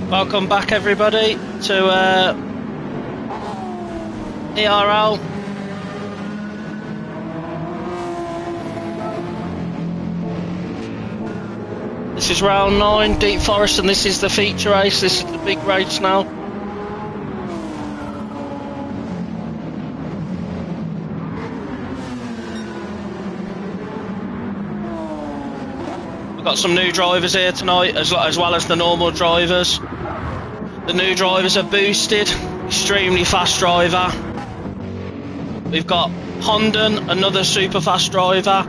Welcome back, everybody, to ERL. This is round 9, Deep Forest, and this is the feature race. This is the big race now. We've got some new drivers here tonight, as well as the normal drivers. The new drivers are Boosted, extremely fast driver. We've got Hondan, another super fast driver,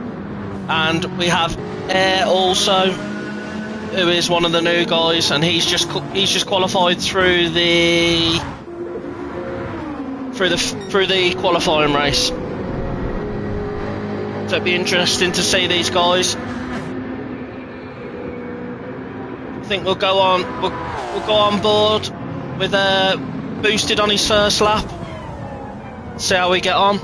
and we have ERL also, who is one of the new guys, and he's just qualified through the qualifying race. So it'd be interesting to see these guys. I think we'll go on board with Boosted on his first lap. See how we get on.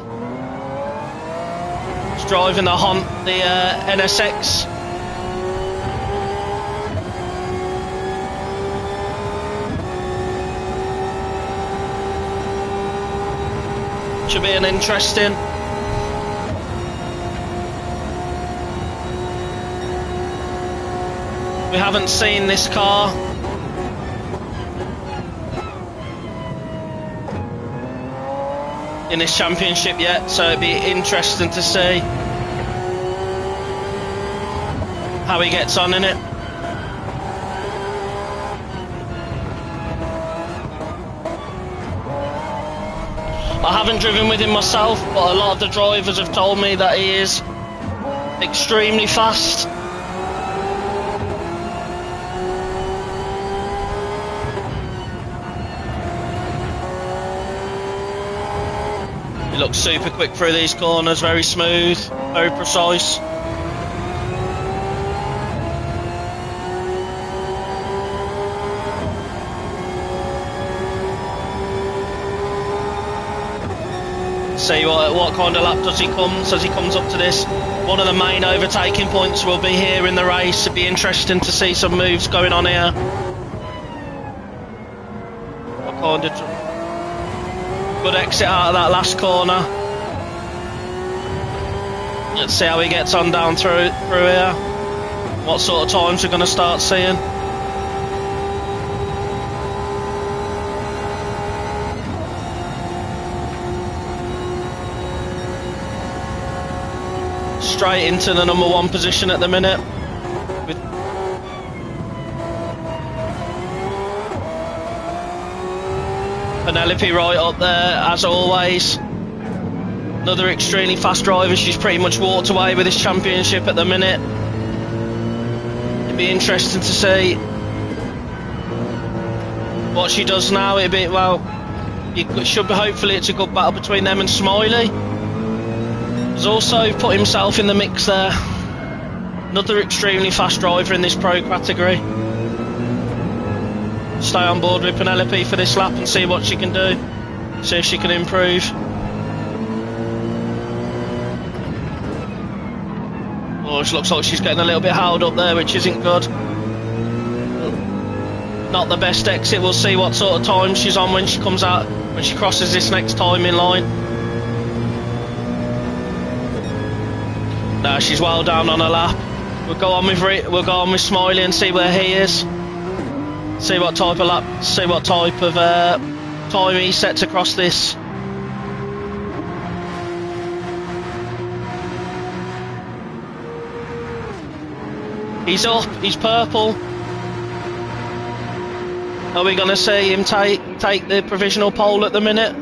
He's driving the NSX. Should be an interesting. We haven't seen this car. In this championship yet, so it'd be interesting to see how he gets on in it. I haven't driven with him myself, but a lot of the drivers have told me that he is extremely fast. He looks super quick through these corners, very smooth, very precise. See what kind of lap does he come as he comes up to this. One of the main overtaking points will be here in the race. It'd be interesting to see some moves going on here. What kind of good exit out of that last corner. Let's see how he gets on down through here. What sort of times we're going to start seeing. Straight into the number 1 position at the minute. With Penelope right up there, as always. Another extremely fast driver. She's pretty much walked away with this championship at the minute. It'd be interesting to see what she does now. It'd be, well, it should be, hopefully it's a good battle between them and Smiley. He's also put himself in the mix there. Another extremely fast driver in this pro category. Stay on board with Penelope for this lap and see what she can do. See if she can improve. Oh, it looks like she's getting a little bit held up there, which isn't good. Not the best exit. We'll see what sort of time she's on when she comes out, when she crosses this next timing line. No, she's well down on her lap. We'll go on with Smiley and see where he is. See what type of lap, see what type of time he sets across this. He's up, he's purple. Are we going to see him take the provisional pole at the minute?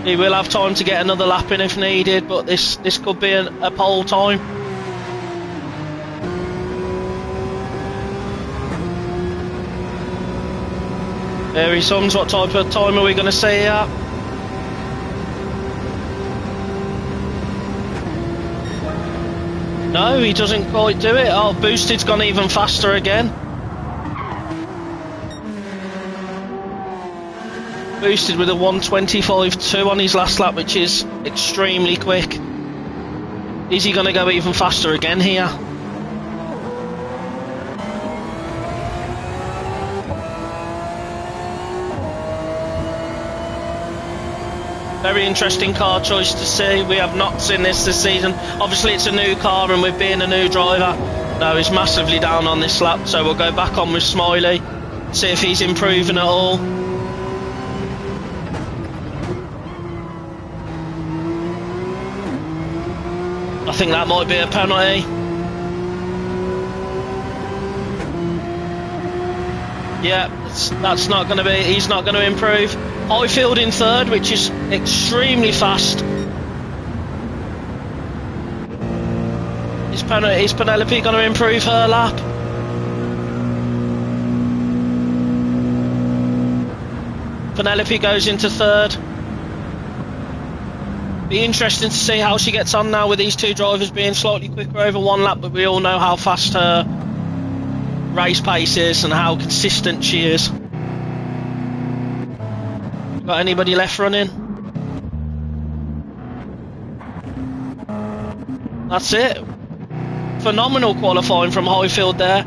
He will have time to get another lap in if needed, but this could be a pole time. There he comes. What type of time are we going to see here? No, he doesn't quite do it. Oh, Boosted's gone even faster again. Boosted with a 1:25.2 on his last lap, which is extremely quick. Is he going to go even faster again here? Very interesting car choice to see. We have not seen this season. Obviously, it's a new car, and with being a new driver, no, he's massively down on this lap. So we'll go back on with Smiley, see if he's improving at all. I think that might be a penalty. Yeah, that's not going to be. He's not going to improve. Highfield in third, which is extremely fast. Is Penelope going to improve her lap? Penelope goes into third. Be interesting to see how she gets on now with these two drivers being slightly quicker over one lap, but we all know how fast her race pace is and how consistent she is. Got anybody left running? That's it. Phenomenal qualifying from Highfield there.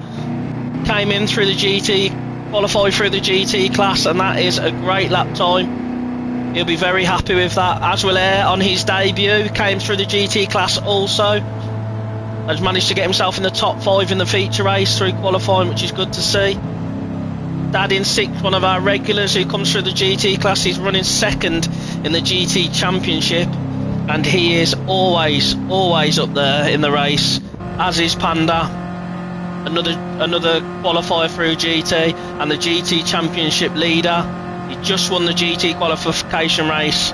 Came in through the GT, qualified through the GT class, and that is a great lap time. He'll be very happy with that. As will Air on his debut, came through the GT class also. Has managed to get himself in the top 5 in the feature race through qualifying, which is good to see. Dad in 6th, one of our regulars who comes through the GT class. He's running 2nd in the GT Championship, and he is always up there in the race, as is Panda. Another qualifier through GT and the GT Championship leader. He just won the GT qualification race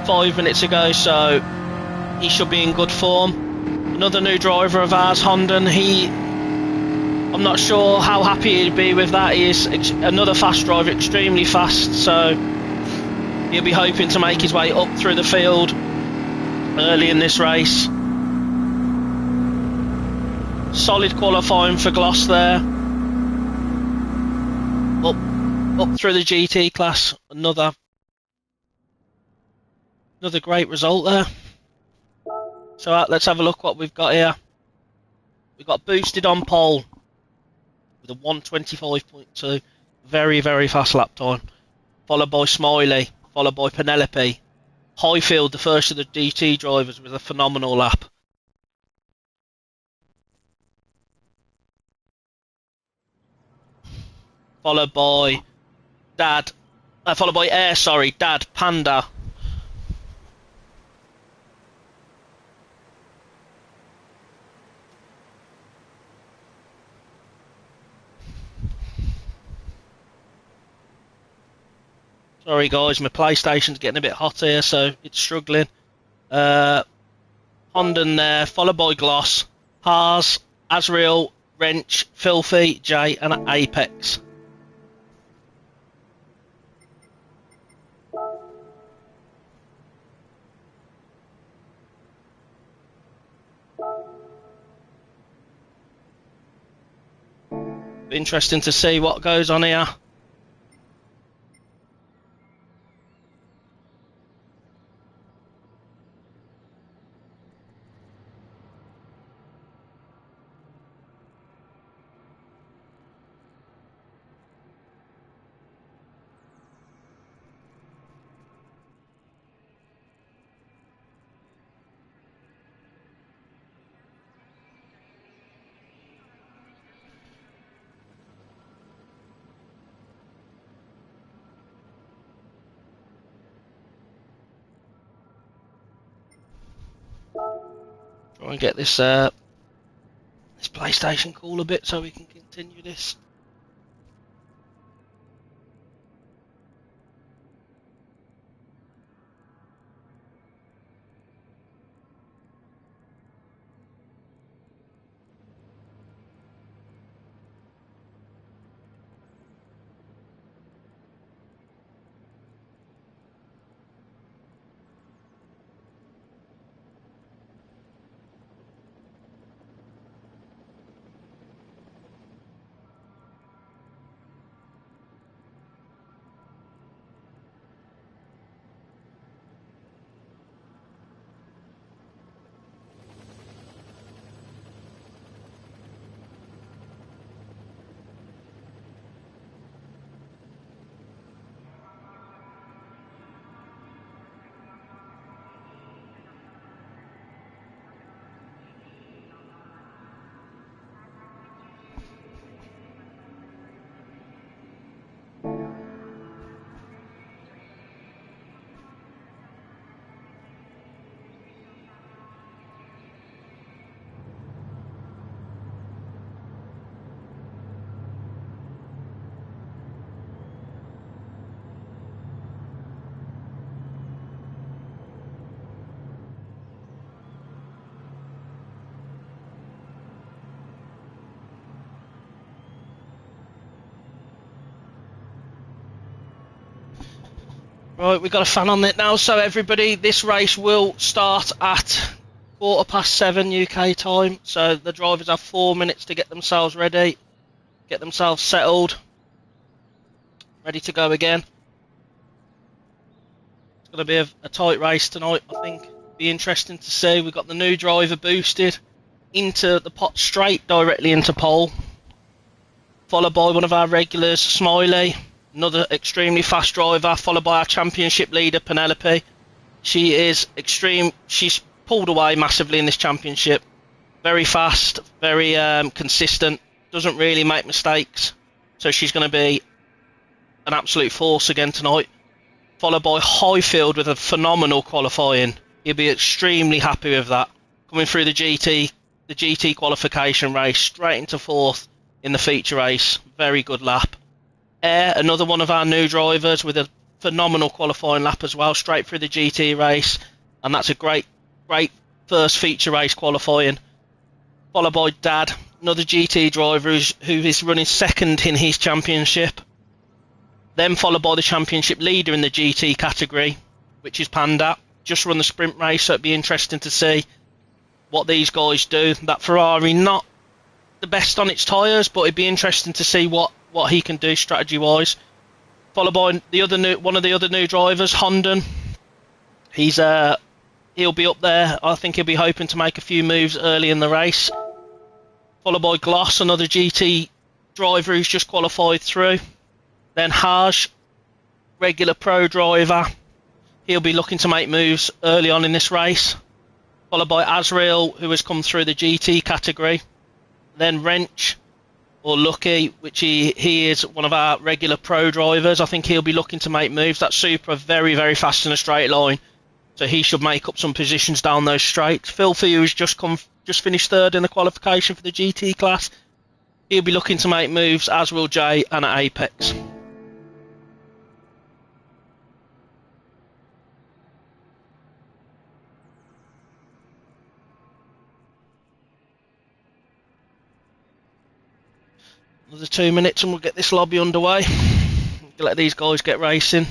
5 minutes ago, so he should be in good form. Another new driver of ours, Honden. I'm not sure how happy he'd be with that. He is another fast driver, extremely fast, so he'll be hoping to make his way up through the field early in this race. Solid qualifying for Gloss there. Up through the GT class. Another great result there. So let's have a look what we've got here. We've got Boosted on pole with a 1:25.2. Very, very fast lap time. Followed by Smiley. Followed by Penelope. Highfield, the first of the GT drivers, with a phenomenal lap. Followed by Air, Dad, Panda. Sorry guys, my PlayStation's getting a bit hot here, so it's struggling. Honden there, followed by Gloss, Haas, Azrael, Wrench, Filthy, Jay, and Apex. Interesting to see what goes on here. Try and get this PlayStation cool a bit so we can continue this. Right, we've got a fan on it now, so everybody, this race will start at 7:15 UK time, so the drivers have 4 minutes to get themselves ready, get themselves settled, ready to go again. It's going to be a tight race tonight, I think. Be interesting to see. We've got the new driver boosted into the pot straight directly into pole, followed by one of our regulars, Smiley, another extremely fast driver, followed by our championship leader, Penelope. She is extreme. She's pulled away massively in this championship. Very fast, very consistent, doesn't really make mistakes. So she's going to be an absolute force again tonight. Followed by Highfield with a phenomenal qualifying. He'll be extremely happy with that. Coming through the GT qualification race, straight into 4th in the feature race. Very good lap. Air, another one of our new drivers with a phenomenal qualifying lap as well, straight through the GT race, and that's a great first feature race qualifying. Followed by Dad, another GT driver who is running 2nd in his championship. Then followed by the championship leader in the GT category, which is Panda. Just run the sprint race, so it'd be interesting to see what these guys do. That Ferrari, not the best on its tyres, but it'd be interesting to see what he can do strategy-wise. Followed by one of the other new drivers, Honda. He'll be up there. I think he'll be hoping to make a few moves early in the race. Followed by Gloss, another GT driver who's just qualified through. Then Haj, regular pro driver. He'll be looking to make moves early on in this race. Followed by Azrael, who has come through the GT category. Then Wrench, or Lucky, which he is one of our regular pro drivers. I think he'll be looking to make moves. That Supra very, very fast in a straight line, so he should make up some positions down those straights. Filthy, who's just finished 3rd in the qualification for the GT class, he'll be looking to make moves, as will Jay and Apex. Another 2 minutes and we'll get this lobby underway. We'll let these guys get racing.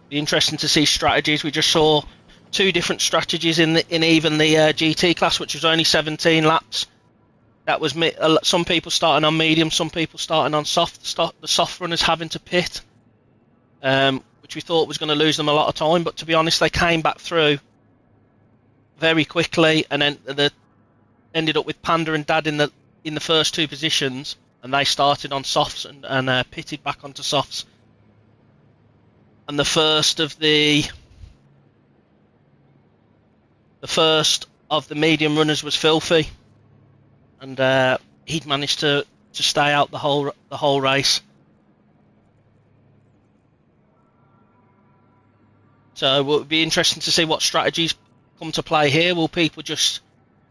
Be interesting to see strategies. We just saw 2 different strategies in even the GT class, which was only 17 laps. That was some people starting on medium, some people starting on soft. The soft runners having to pit, which we thought was going to lose them a lot of time. But to be honest, they came back through very quickly, and then they ended up with Panda and Dad in the first 2 positions, and they started on softs and pitted back onto softs. And the first of the medium runners was Filthy, and he'd managed to stay out the whole race. So it will be interesting to see what strategies come to play here. Will people just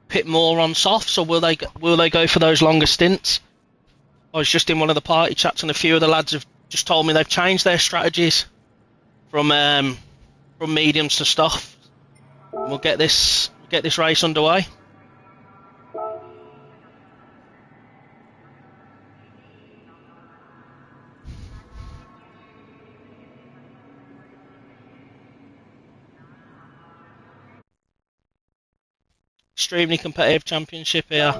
pit more on softs, or will they go for those longer stints? I was just in one of the party chats, and a few of the lads have just told me they've changed their strategies from mediums to soft. We'll get this race underway. Extremely competitive championship here.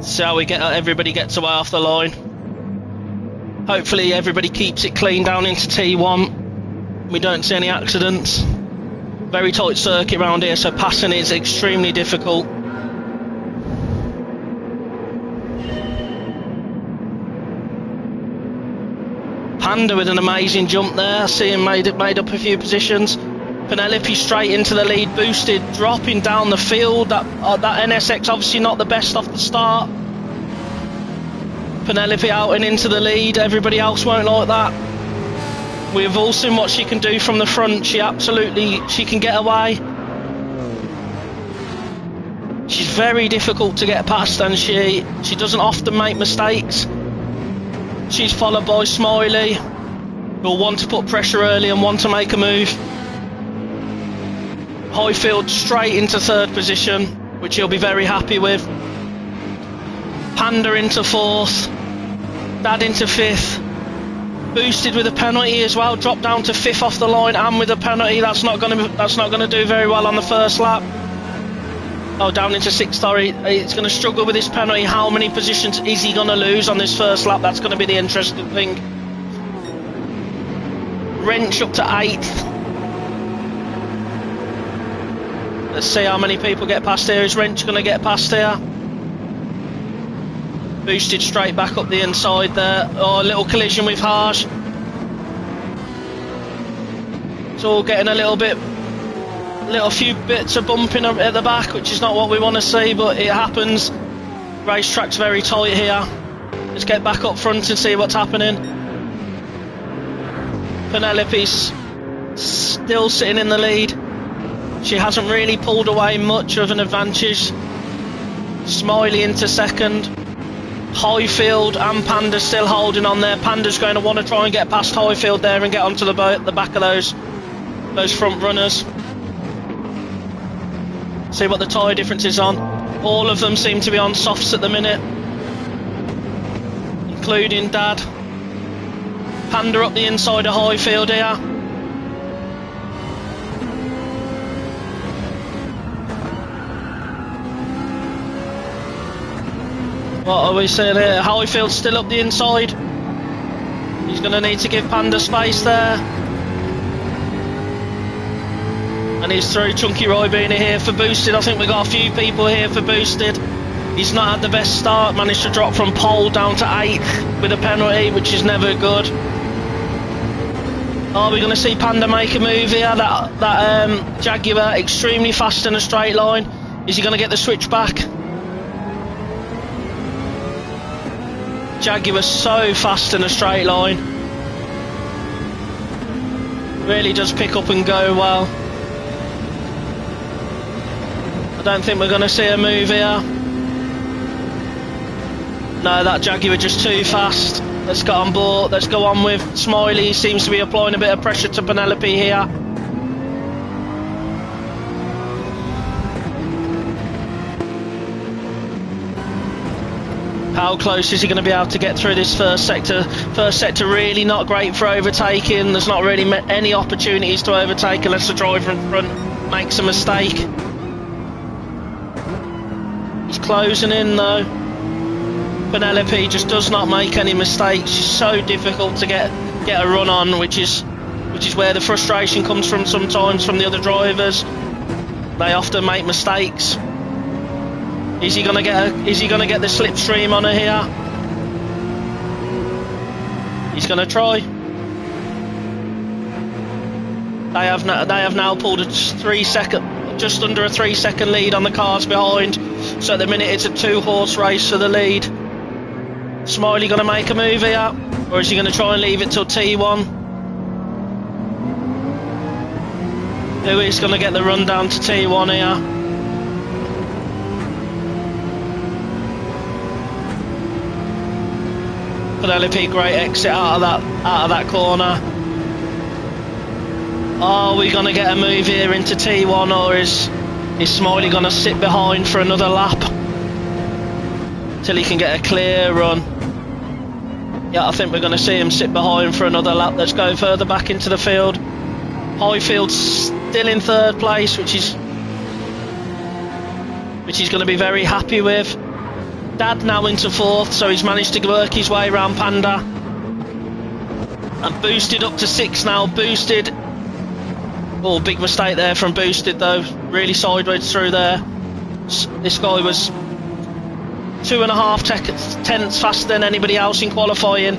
See how everybody gets away off the line. Hopefully everybody keeps it clean down into T1. We don't see any accidents. Very tight circuit around here, so passing is extremely difficult. Panda with an amazing jump there. I see him made up a few positions. Penelope straight into the lead, boosted, dropping down the field. That NSX obviously not the best off the start. Penelope out and into the lead. Everybody else won't like that. We've all seen what she can do from the front. She can get away. She's very difficult to get past, and she doesn't often make mistakes. She's followed by Smiley, who'll want to put pressure early and want to make a move. Highfield straight into 3rd position, which he'll be very happy with. Panda into 4th. Dad into 5th. Boosted with a penalty as well. Dropped down to 5th off the line and with a penalty. That's not gonna do very well on the first lap. Oh, down into 6th, sorry. He's going to struggle with this penalty. How many positions is he going to lose on this first lap? That's going to be the interesting thing. Wrench up to 8th. Let's see how many people get past here. Is Wrench going to get past here? Boosted straight back up the inside there. Oh, a little collision with Harsh. It's all getting a little few bits of bumping at the back, which is not what we want to see, but it happens. Racetrack's very tight here. Let's get back up front and see what's happening. Penelope's still sitting in the lead. She hasn't really pulled away much of an advantage. Smiley into 2nd. Highfield and Panda still holding on there. Panda's going to want to try and get past Highfield there and get onto the back of those front runners. See what the tyre difference is on. All of them seem to be on softs at the minute, including Dad. Panda up the inside of Highfield here. What are we saying here? Highfield's still up the inside. He's going to need to give Panda space there. And he's through. Chunky Rybina here for Boosted. I think we've got a few people here for Boosted. He's not had the best start. Managed to drop from pole down to 8th with a penalty, which is never good. Are we going to see Panda make a move here? That Jaguar, extremely fast in a straight line. Is he going to get the switch back? Jaguar's so fast in a straight line. Really does pick up and go well. I don't think we're going to see a move here. No, that Jaguar just too fast. Let's get on board. Let's go on with Smiley. Seems to be applying a bit of pressure to Penelope here. How close is he going to be able to get through this first sector? First sector really not great for overtaking. There's not really any opportunities to overtake unless the driver in front makes a mistake. He's closing in though. Penelope just does not make any mistakes. She's so difficult to get a run on, which is where the frustration comes from sometimes from the other drivers. They often make mistakes. Is he gonna get the slipstream on her here? He's gonna try. They have now pulled a just under a 3-second lead on the cars behind. So at the minute it's a 2-horse race for the lead. Smiley gonna make a move here, or is he gonna try and leave it till T1? Who is gonna get the run down to T1 here? Penelope, great exit out of that corner. Are we gonna get a move here into T1, or is Smiley gonna sit behind for another lap till he can get a clear run? Yeah, I think we're gonna see him sit behind for another lap. Let's go further back into the field. Highfield's still in 3rd place, which he's going to be very happy with. Dad now into 4th, so he's managed to work his way around Panda. And Boosted up to 6th now. Boosted. Oh, big mistake there from Boosted though. Really sideways through there. This guy was 2.5 tenths faster than anybody else in qualifying.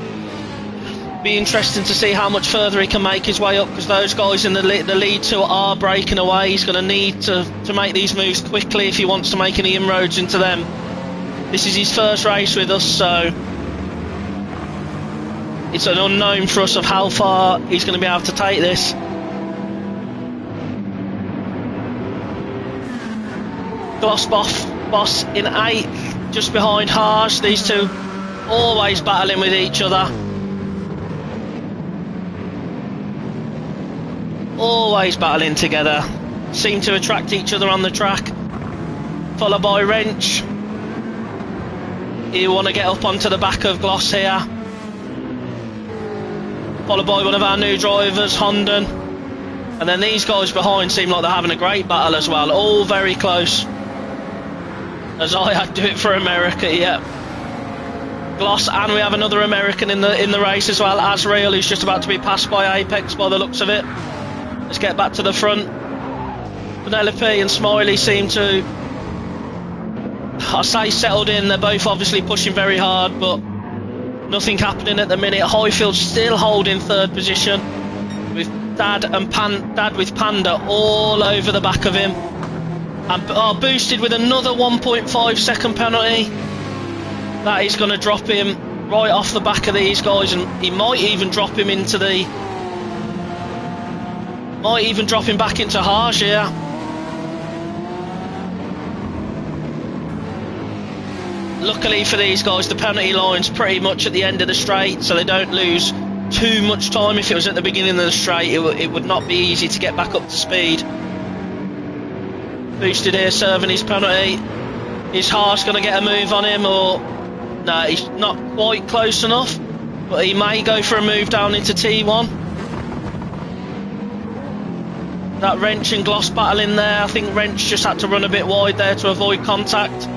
Be interesting to see how much further he can make his way up, because those guys in the lead 2 are breaking away. He's going to need to make these moves quickly if he wants to make any inroads into them. This is his first race with us, so it's an unknown for us of how far he's going to be able to take this. Boss in 8th, just behind Harsh. These two always battling with each other. Always battling together. Seem to attract each other on the track. Followed by Wrench. He'll want to get up onto the back of Gloss here. Followed by one of our new drivers, Honden. And then these guys behind seem like they're having a great battle as well. All very close. As I had to do it for America, yeah. Gloss, and we have another American in the race as well, Azrael, who's just about to be passed by Apex by the looks of it. Let's get back to the front. Penelope and Smiley seem to, I say, settled in. They're both obviously pushing very hard, but nothing happening at the minute. Highfield still holding third position with Dad with Panda all over the back of him. And boosted with another 1.5 second penalty. That is going to drop him right off the back of these guys, and he might even drop him into the... Might even drop him back into Harsh here. Luckily for these guys, the penalty line's pretty much at the end of the straight, so they don't lose too much time. If it was at the beginning of the straight, it would not be easy to get back up to speed. Boosted here, serving his penalty. Is Harsh going to get a move on him, or... No, he's not quite close enough, but he may go for a move down into T1. That Wrench and Gloss battle in there. I think Wrench just had to run a bit wide there to avoid contact.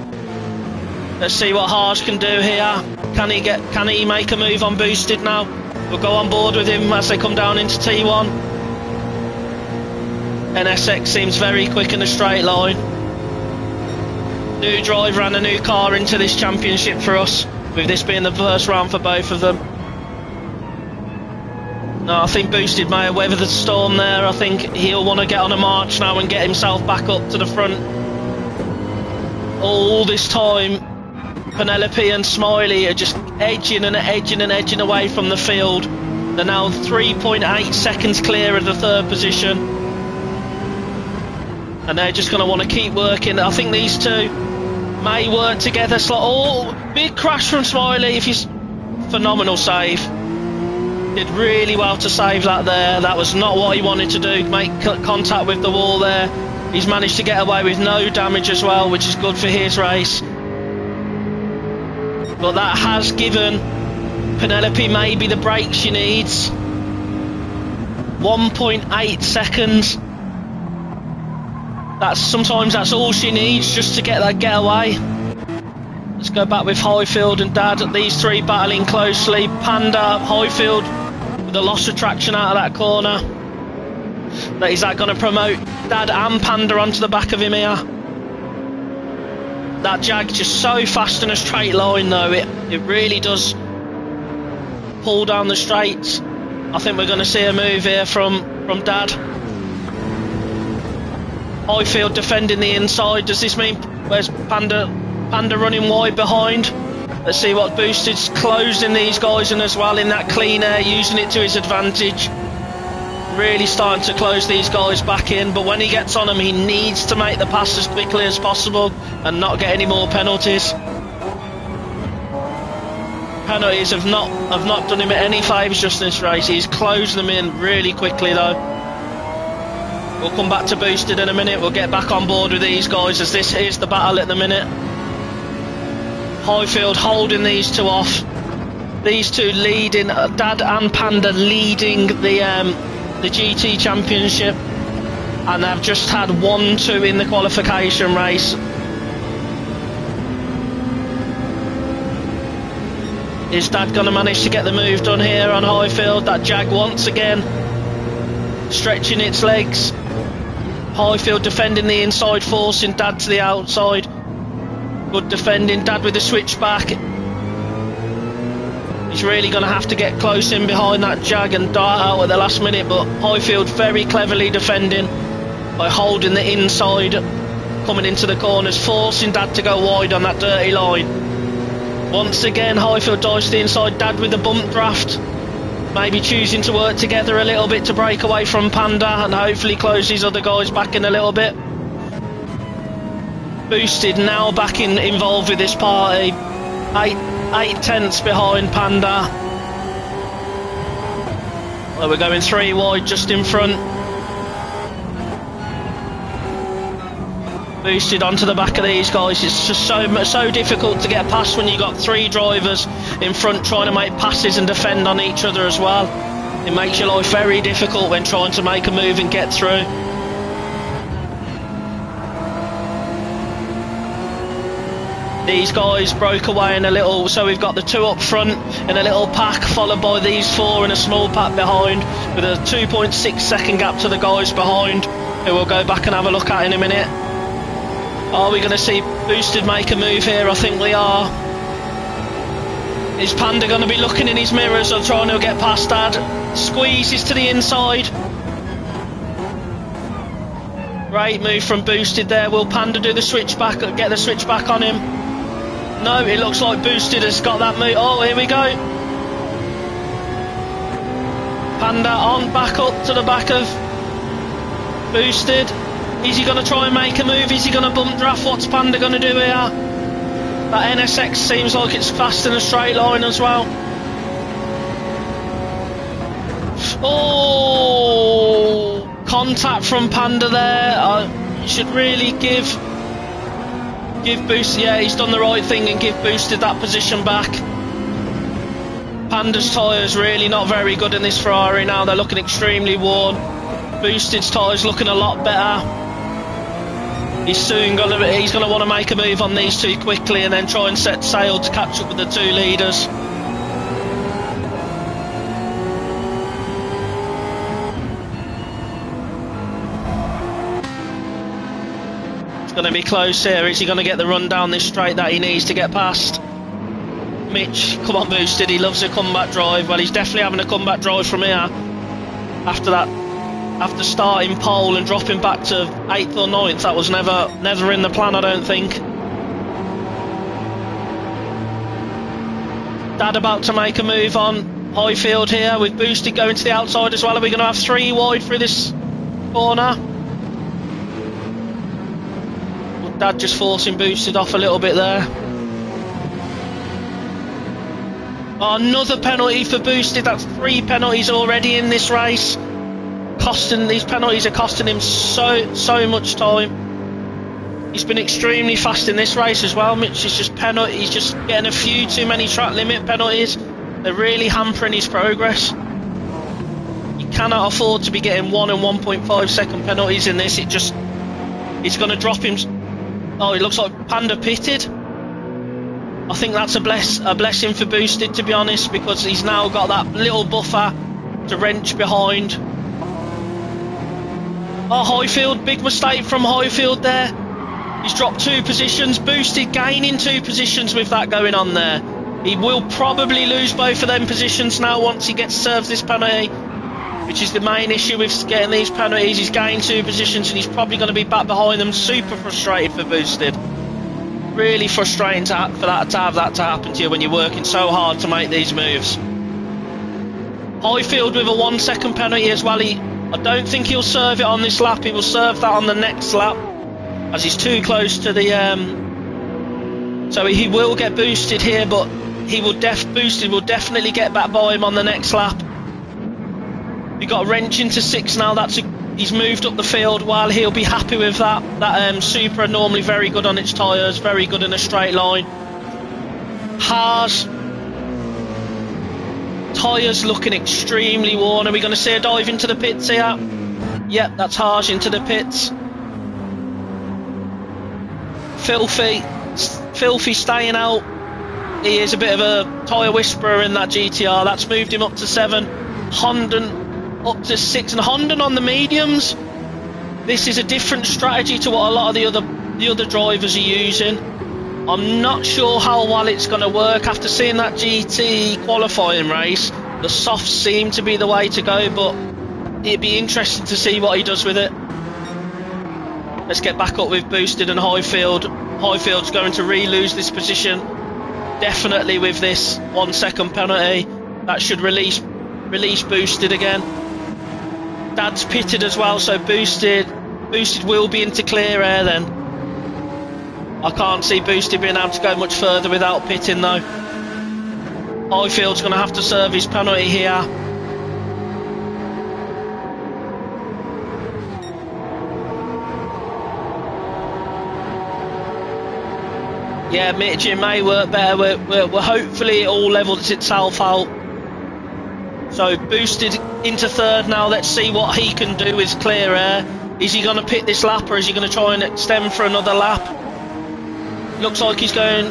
Let's see what Harsh can do here. Can he make a move on Boosted now? We'll go on board with him as they come down into T1. NSX seems very quick in a straight line. New driver and a new car into this championship for us, with this being the first round for both of them. No, I think Boosted may have weathered the storm there. I think he'll want to get on a march now and get himself back up to the front. All this time, Penelope and Smiley are just edging and edging and edging away from the field. They're now 3.8 seconds clear of the third position. And they're just going to want to keep working. I think these two may work together. Oh, big crash from Smiley. If he's phenomenal save. Did really well to save that there. That was not what he wanted to do. Make contact with the wall there. He's managed to get away with no damage as well, which is good for his race. But that has given Penelope maybe the break she needs. 1.8 seconds. Sometimes that's all she needs just to get that getaway. Let's go back with Highfield and Dad. These three battling closely. Panda, Highfield with a loss of traction out of that corner. Is that going to promote Dad and Panda onto the back of him here? That Jag just so fast in a straight line though. It really does pull down the straights. I think we're going to see a move here from Dad. Highfield defending the inside. Does this mean where's Panda running wide behind? Let's see what Boosted's closing these guys in as well in that clean air, using it to his advantage. Really starting to close these guys back in, but when he gets on them, he needs to make the pass as quickly as possible and not get any more penalties. Penalties have not done him any favours just in this race. He's closed them in really quickly though. We'll come back to Boosted in a minute. We'll get back on board with these guys as this is the battle at the minute. Highfield holding these two off. These two leading, Dad and Panda leading the GT Championship, and they've just had 1-2 in the qualification race. Is Dad going to manage to get the move done here on Highfield? That Jag once again stretching its legs. Highfield defending the inside, forcing Dad to the outside. Good defending, Dad with the switchback. He's really going to have to get close in behind that Jag and dart out at the last minute, but Highfield very cleverly defending by holding the inside, coming into the corners, forcing Dad to go wide on that dirty line. Once again, Highfield dives to the inside, Dad with the bump draft. Maybe choosing to work together a little bit to break away from Panda and hopefully close these other guys back in a little bit. Boosted now back involved with this party. 8 tenths behind Panda. Well, we're going 3 wide just in front. Boosted onto the back of these guys. It's just so difficult to get past when you got 3 drivers in front trying to make passes and defend on each other as well. It makes your life very difficult when trying to make a move and get through. These guys broke away in a little, so we've got the 2 up front in a little pack, followed by these 4 in a small pack behind, with a 2.6 second gap to the guys behind, who we'll go back and have a look at in a minute. Are we going to see Boosted make a move here? I think we are. Is Panda going to be looking in his mirrors or trying to get past Dad? Squeezes to the inside. Great move from Boosted there. Will Panda do the switch back, get the switch back on him? No, it looks like Boosted has got that move. Oh, here we go. Panda on back up to the back of Boosted. Is he going to try and make a move? Is he going to bump draft? What's Panda going to do here? That NSX seems like it's fast in a straight line as well. Oh, contact from Panda there. You should really give Boosted. Yeah, he's done the right thing and give Boosted that position back. Panda's tyres really not very good in this Ferrari now. They're looking extremely worn. Boosted's tyres looking a lot better. He's gonna want to make a move on these 2 quickly and then try and set sail to catch up with the 2 leaders. It's going to be close here. Is he going to get the run down this straight that he needs to get past? Mitch, come on Boosted, he loves a comeback drive. Well, he's definitely having a comeback drive from here after that. After starting pole and dropping back to 8th or 9th, that was never in the plan, I don't think. Dad about to make a move on Highfield here with Boosted going to the outside as well. Are we going to have 3 wide through this corner? Well, Dad just forcing Boosted off a little bit there. Oh, another penalty for Boosted. That's 3 penalties already in this race. These penalties are costing him so much time. He's been extremely fast in this race as well. Mitch is just he's just getting a few too many track limit penalties. They're really hampering his progress. You cannot afford to be getting 1 and 1.5 second penalties in this. It's going to drop him. Oh, it looks like Panda pitted. I think that's a blessing for Boosted, to be honest, because he's now got that little buffer to wrench behind. Oh, Highfield, big mistake from Highfield there. He's dropped 2 positions. Boosted gaining 2 positions with that going on there. He will probably lose both of them positions now once he gets served this penalty, which is the main issue with getting these penalties. He's gained 2 positions and he's probably going to be back behind them. Super frustrated for Boosted. Really frustrating to have that to happen to you when you're working so hard to make these moves. Highfield with a 1 second penalty as well. I don't think he'll serve it on this lap. He will serve that on the next lap, as he's too close to the. So he will get Boosted here, but Boosted will definitely get back by him on the next lap. We got wrench into 6 now. He's moved up the field. While he'll be happy with that. That Supra normally very good on its tyres, very good in a straight line. Haas. Tyres looking extremely worn. Are we going to see a dive into the pits here? Yep, that's Harsh into the pits. Filthy staying out. He is a bit of a tyre whisperer in that GTR. That's moved him up to 7. Honden up to 6. And Honden on the mediums. This is a different strategy to what a lot of the other drivers are using. I'm not sure how well it's going to work. After seeing that GT qualifying race, the softs seem to be the way to go, but it'd be interesting to see what he does with it. Let's get back up with Boosted and Highfield. Highfield's going to re-lose this position, definitely with this 1 second penalty. That should release Boosted again. Dad's pitted as well, so Boosted will be into clear air then. I can't see Boosted being able to go much further without pitting though. Highfield's going to have to serve his penalty here. Yeah, Mitchell may work better. We're hopefully it all levels itself out. So boosted into third now. Let's see what he can do with clear air. Is he going to pit this lap, or is he going to try and extend for another lap? Looks like he's going...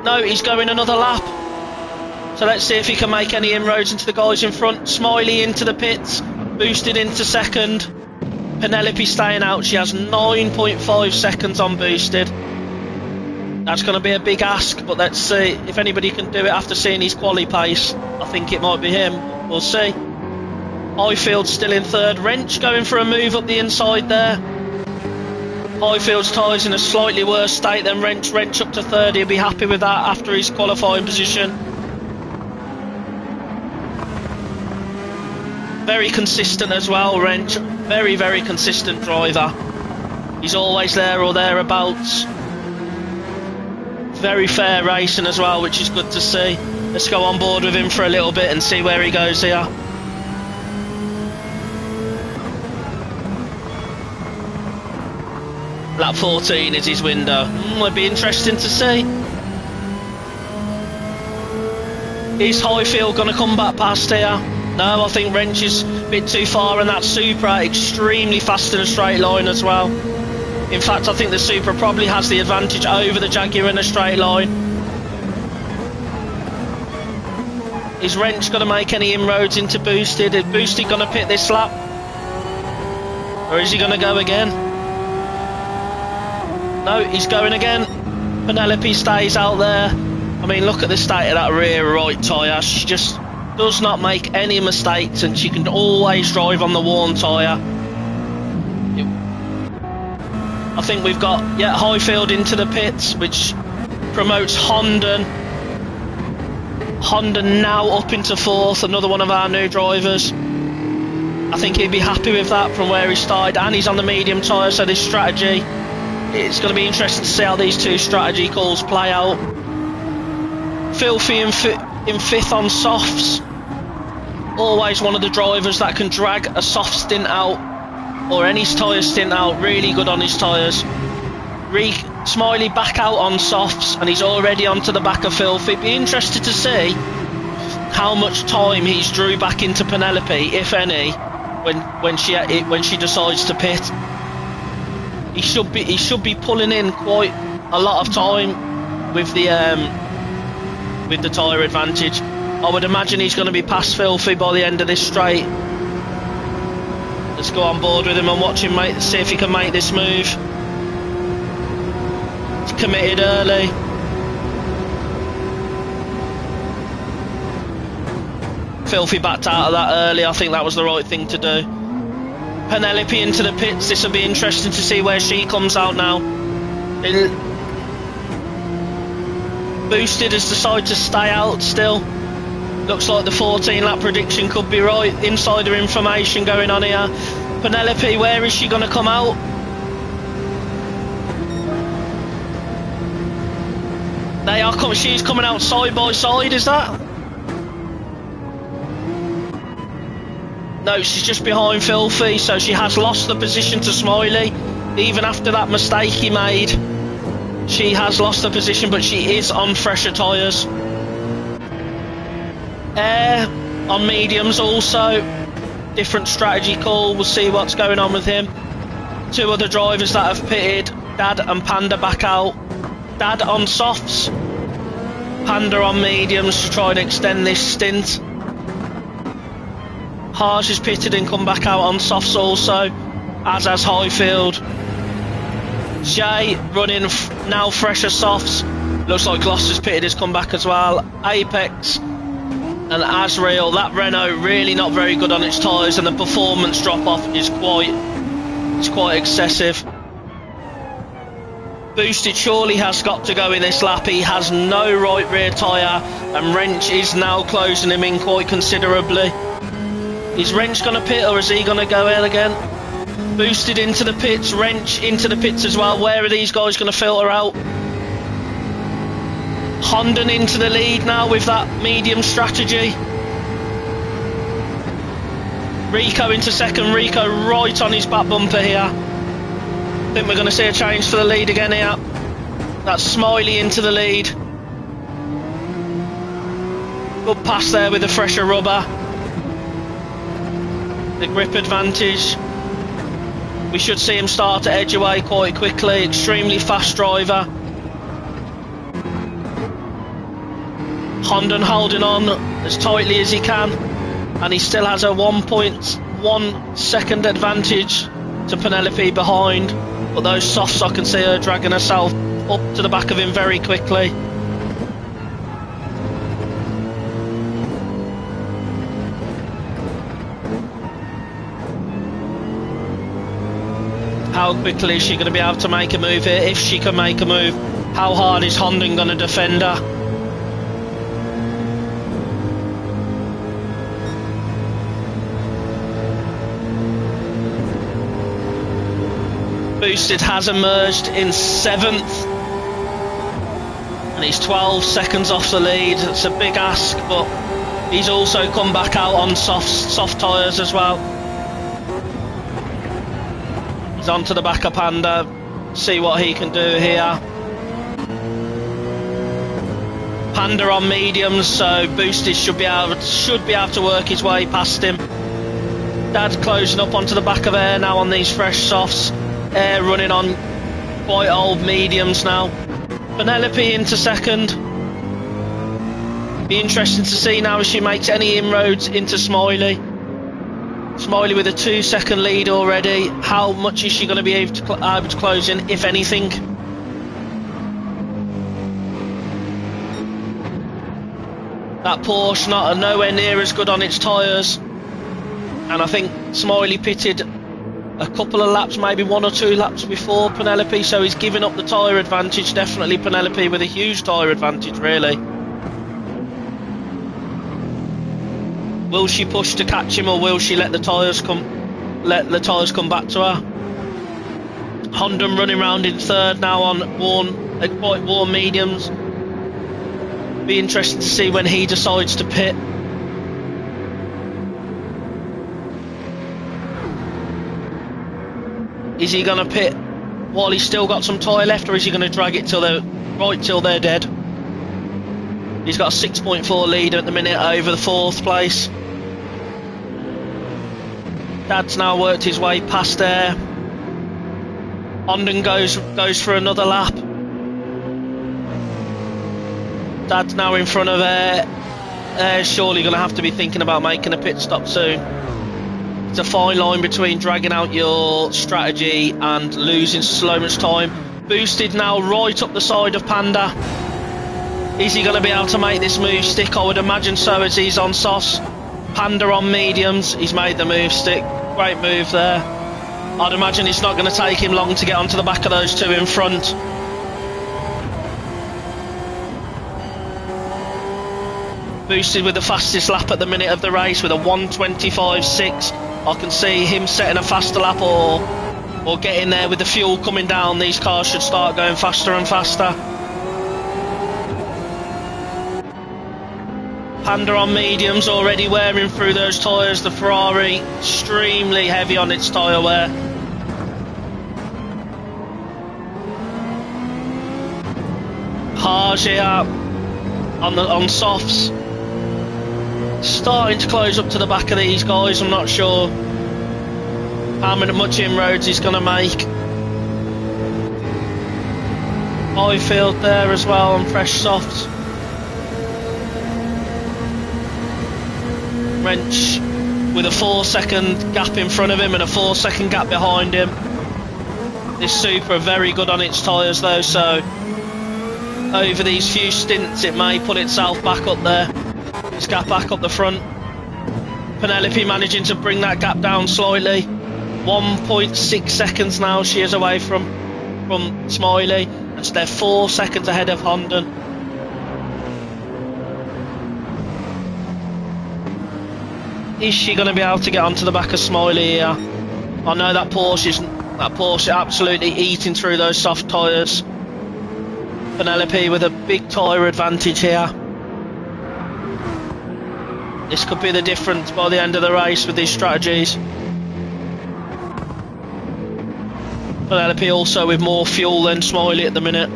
No, he's going another lap. So let's see if he can make any inroads into the guys in front. Smiley into the pits, boosted into second. Penelope staying out. She has 9.5 seconds on boosted. That's going to be a big ask, but let's see if anybody can do it after seeing his quali pace. I think it might be him. We'll see. Highfield still in third. Wrench going for a move up the inside there. Highfield's tyres in a slightly worse state than Wrench. Wrench up to third. He'll be happy with that after his qualifying position. Very consistent as well, Wrench. Very, very consistent driver. He's always there or thereabouts. Very fair racing as well, which is good to see. Let's go on board with him for a little bit and see where he goes here. Lap 14 is his window. It'll be interesting to see. Is Highfield going to come back past here? No, I think Wrench is a bit too far, and that Supra extremely fast in a straight line as well. In fact, I think the Supra probably has the advantage over the Jaguar in a straight line. Is Wrench going to make any inroads into Boosted? Is Boosted going to pit this lap? Or is he going to go again? No, he's going again. Penelope stays out there. I mean, look at the state of that rear right tyre. She just does not make any mistakes, and she can always drive on the worn tyre. I think we've got, Highfield into the pits, which promotes Honda. Honda now up into fourth, another one of our new drivers. I think he'd be happy with that from where he started, and he's on the medium tyre, so this strategy, it's going to be interesting to see how these two strategy calls play out. Filthy in fifth on softs. Always one of the drivers that can drag a soft stint out, or any tyre stint out, really good on his tyres. Smiley back out on softs, and he's already onto the back of Filthy. Be interested to see how much time he's drew back into Penelope, if any, when she decides to pit. He should be pulling in quite a lot of time with the tyre advantage. I would imagine he's going to be past Filthy by the end of this straight. Let's go on board with him and watch him see if he can make this move. He's committed early. Filthy backed out of that early. I think that was the right thing to do. Penelope into the pits. This will be interesting to see where she comes out now. Boosted has decided to stay out still. Looks like the 14 lap prediction could be right. Insider information going on here. Penelope, where is she going to come out? They are coming. She's coming out side by side, is that? No, she's just behind Filthy, so she has lost the position to Smiley. Even after that mistake he made, she has lost the position, but she is on fresher tyres. Air on mediums also. Different strategy call. We'll see what's going on with him. Two other drivers that have pitted. Dad and Panda back out. Dad on softs. Panda on mediums to try and extend this stint. Harsh is pitted and come back out on softs also, as has Highfield. Jay running now fresher softs. Looks like Gloucester's pitted has come back as well. Apex and Azrael. That Renault really not very good on its tyres, and the performance drop off is quite excessive. Boosted surely has got to go in this lap. He has no right rear tyre, and Wrench is now closing him in quite considerably. Is Wrench going to pit, or is he going to go in again? Boosted into the pits, Wrench into the pits as well. Where are these guys going to filter out? Honda into the lead now with that medium strategy. Rico into second. Rico right on his back bumper here. I think we're going to see a change for the lead again here. That's Smiley into the lead. Good pass there with the fresher rubber. The grip advantage. We should see him start to edge away quite quickly. Extremely fast driver. Honda holding on as tightly as he can, and he still has a 1.1 second advantage to Penelope behind, but those softs, I can see her dragging herself up to the back of him very quickly. How quickly is she going to be able to make a move here? If she can make a move, how hard is Honda going to defend her? Boosted has emerged in 7th, and he's 12 seconds off the lead. It's a big ask, but he's also come back out on soft tyres as well. He's onto the back of Panda. See what he can do here. Panda on mediums, so Boosted should be able to work his way past him. Dad's closing up onto the back of Air now on these fresh softs. Air running on quite old mediums now. Penelope into second. Be interesting to see now if she makes any inroads into Smiley. Smiley with a 2-second lead already. How much is she going to be able to close in, if anything? That Porsche nowhere near as good on its tyres, and I think Smiley pitted a couple of laps, maybe 1 or 2 laps before Penelope, so he's giving up the tyre advantage. Definitely Penelope with a huge tyre advantage, really. Will she push to catch him, or will she let the tyres come back to her? Honda running around in 3rd now on quite worn mediums. Be interesting to see when he decides to pit. Is he going to pit while he's still got some tyre left, or is he going to drag it till they're dead? He's got a 6.4 lead at the minute over the 4th place. Dad's now worked his way past there. Ondon goes for another lap. Dad's now in front of Air. Air's surely going to have to be thinking about making a pit stop soon. It's a fine line between dragging out your strategy and losing so much time. Boosted now right up the side of Panda. Is he going to be able to make this move stick? I would imagine so, as he's on softs. Panda on mediums. He's made the move stick. Great move there. I'd imagine it's not going to take him long to get onto the back of those two in front. Boosted with the fastest lap at the minute of the race with a 1:25.6. I can see him setting a faster lap or getting there with the fuel coming down. These cars should start going faster and faster. Panda on mediums, already wearing through those tyres. The Ferrari extremely heavy on its tyre wear. Harsh here on softs. Starting to close up to the back of these guys. I'm not sure how much inroads he's going to make. Highfield there as well on fresh softs. Wrench with a 4-second gap in front of him and a 4-second gap behind him. This Supra very good on its tyres though, so over these few stints it may put itself back up there. This gap back up the front. Penelope managing to bring that gap down slightly. 1.6 seconds now she is away from Smiley. That's they're 4 seconds ahead of Honda. Is she going to be able to get onto the back of Smiley here? I know that Porsche absolutely eating through those soft tyres. Penelope with a big tyre advantage here. This could be the difference by the end of the race with these strategies. Penelope also with more fuel than Smiley at the minute.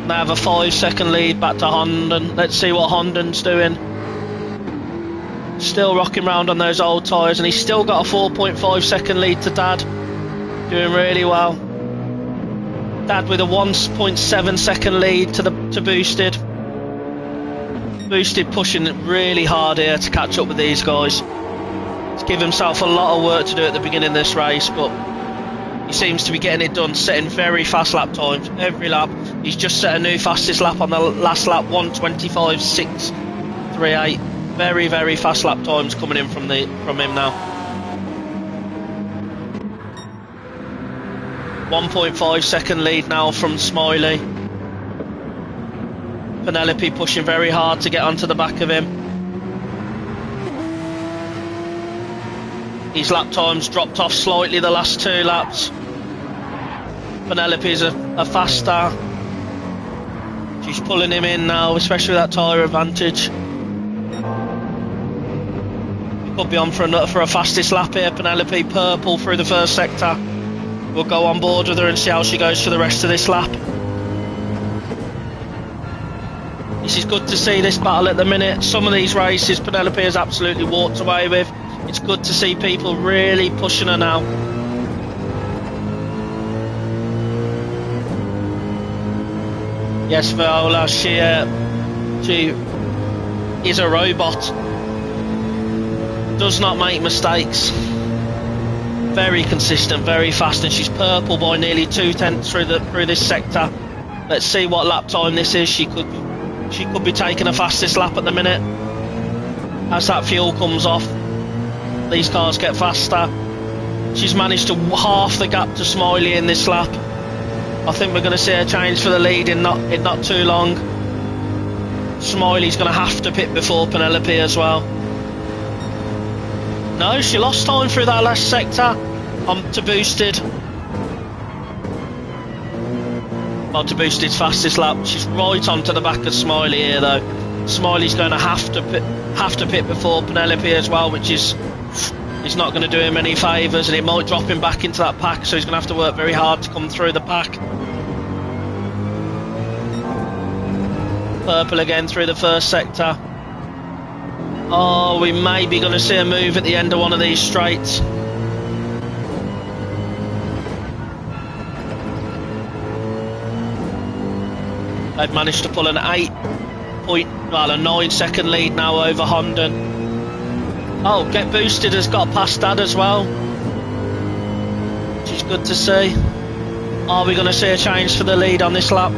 They have a 5-second lead back to Honden. Let's see what Honden's doing. Still rocking round on those old tyres, and he's still got a 4.5 second lead to Dad. Doing really well. Dad with a 1.7 second lead to Boosted. Boosted pushing really hard here to catch up with these guys. He's given himself a lot of work to do at the beginning of this race, but he seems to be getting it done, setting very fast lap times every lap. He's just set a new fastest lap on the last lap, 1:25.638. Very, very fast lap times coming in from him now. 1.5 second lead now from Smiley. Penelope pushing very hard to get onto the back of him. His lap times dropped off slightly the last 2 laps. Penelope's a faster. She's pulling him in now, especially with that tyre advantage. Could be on for a fastest lap here. Penelope purple through the first sector. We'll go on board with her and see how she goes for the rest of this lap. This is good to see, this battle at the minute. Some of these races Penelope has absolutely walked away with. It's good to see people really pushing her now. Yes, Viola, she is a robot. Does not make mistakes. Very consistent, very fast, and she's purple by nearly 2/10 through this sector. Let's see what lap time this is. She could be taking a fastest lap at the minute. As that fuel comes off, these cars get faster. She's managed to half the gap to Smiley in this lap. I think we're going to see a change for the lead in not too long. Smiley's going to have to pit before Penelope as well. No, she lost time through that last sector to Boosted. Well, to Boosted's fastest lap. She's right onto the back of Smiley here though. Smiley's going to have to pit before Penelope as well, which is not going to do him any favours, and it might drop him back into that pack, so he's going to have to work very hard to come through the pack. Purple again through the first sector. Oh, we may be going to see a move at the end of one of these straights. They've managed to pull an 9 second lead now over Honda. Oh, Get Boosted has got past Dad as well, which is good to see. Are we going to see a change for the lead on this lap?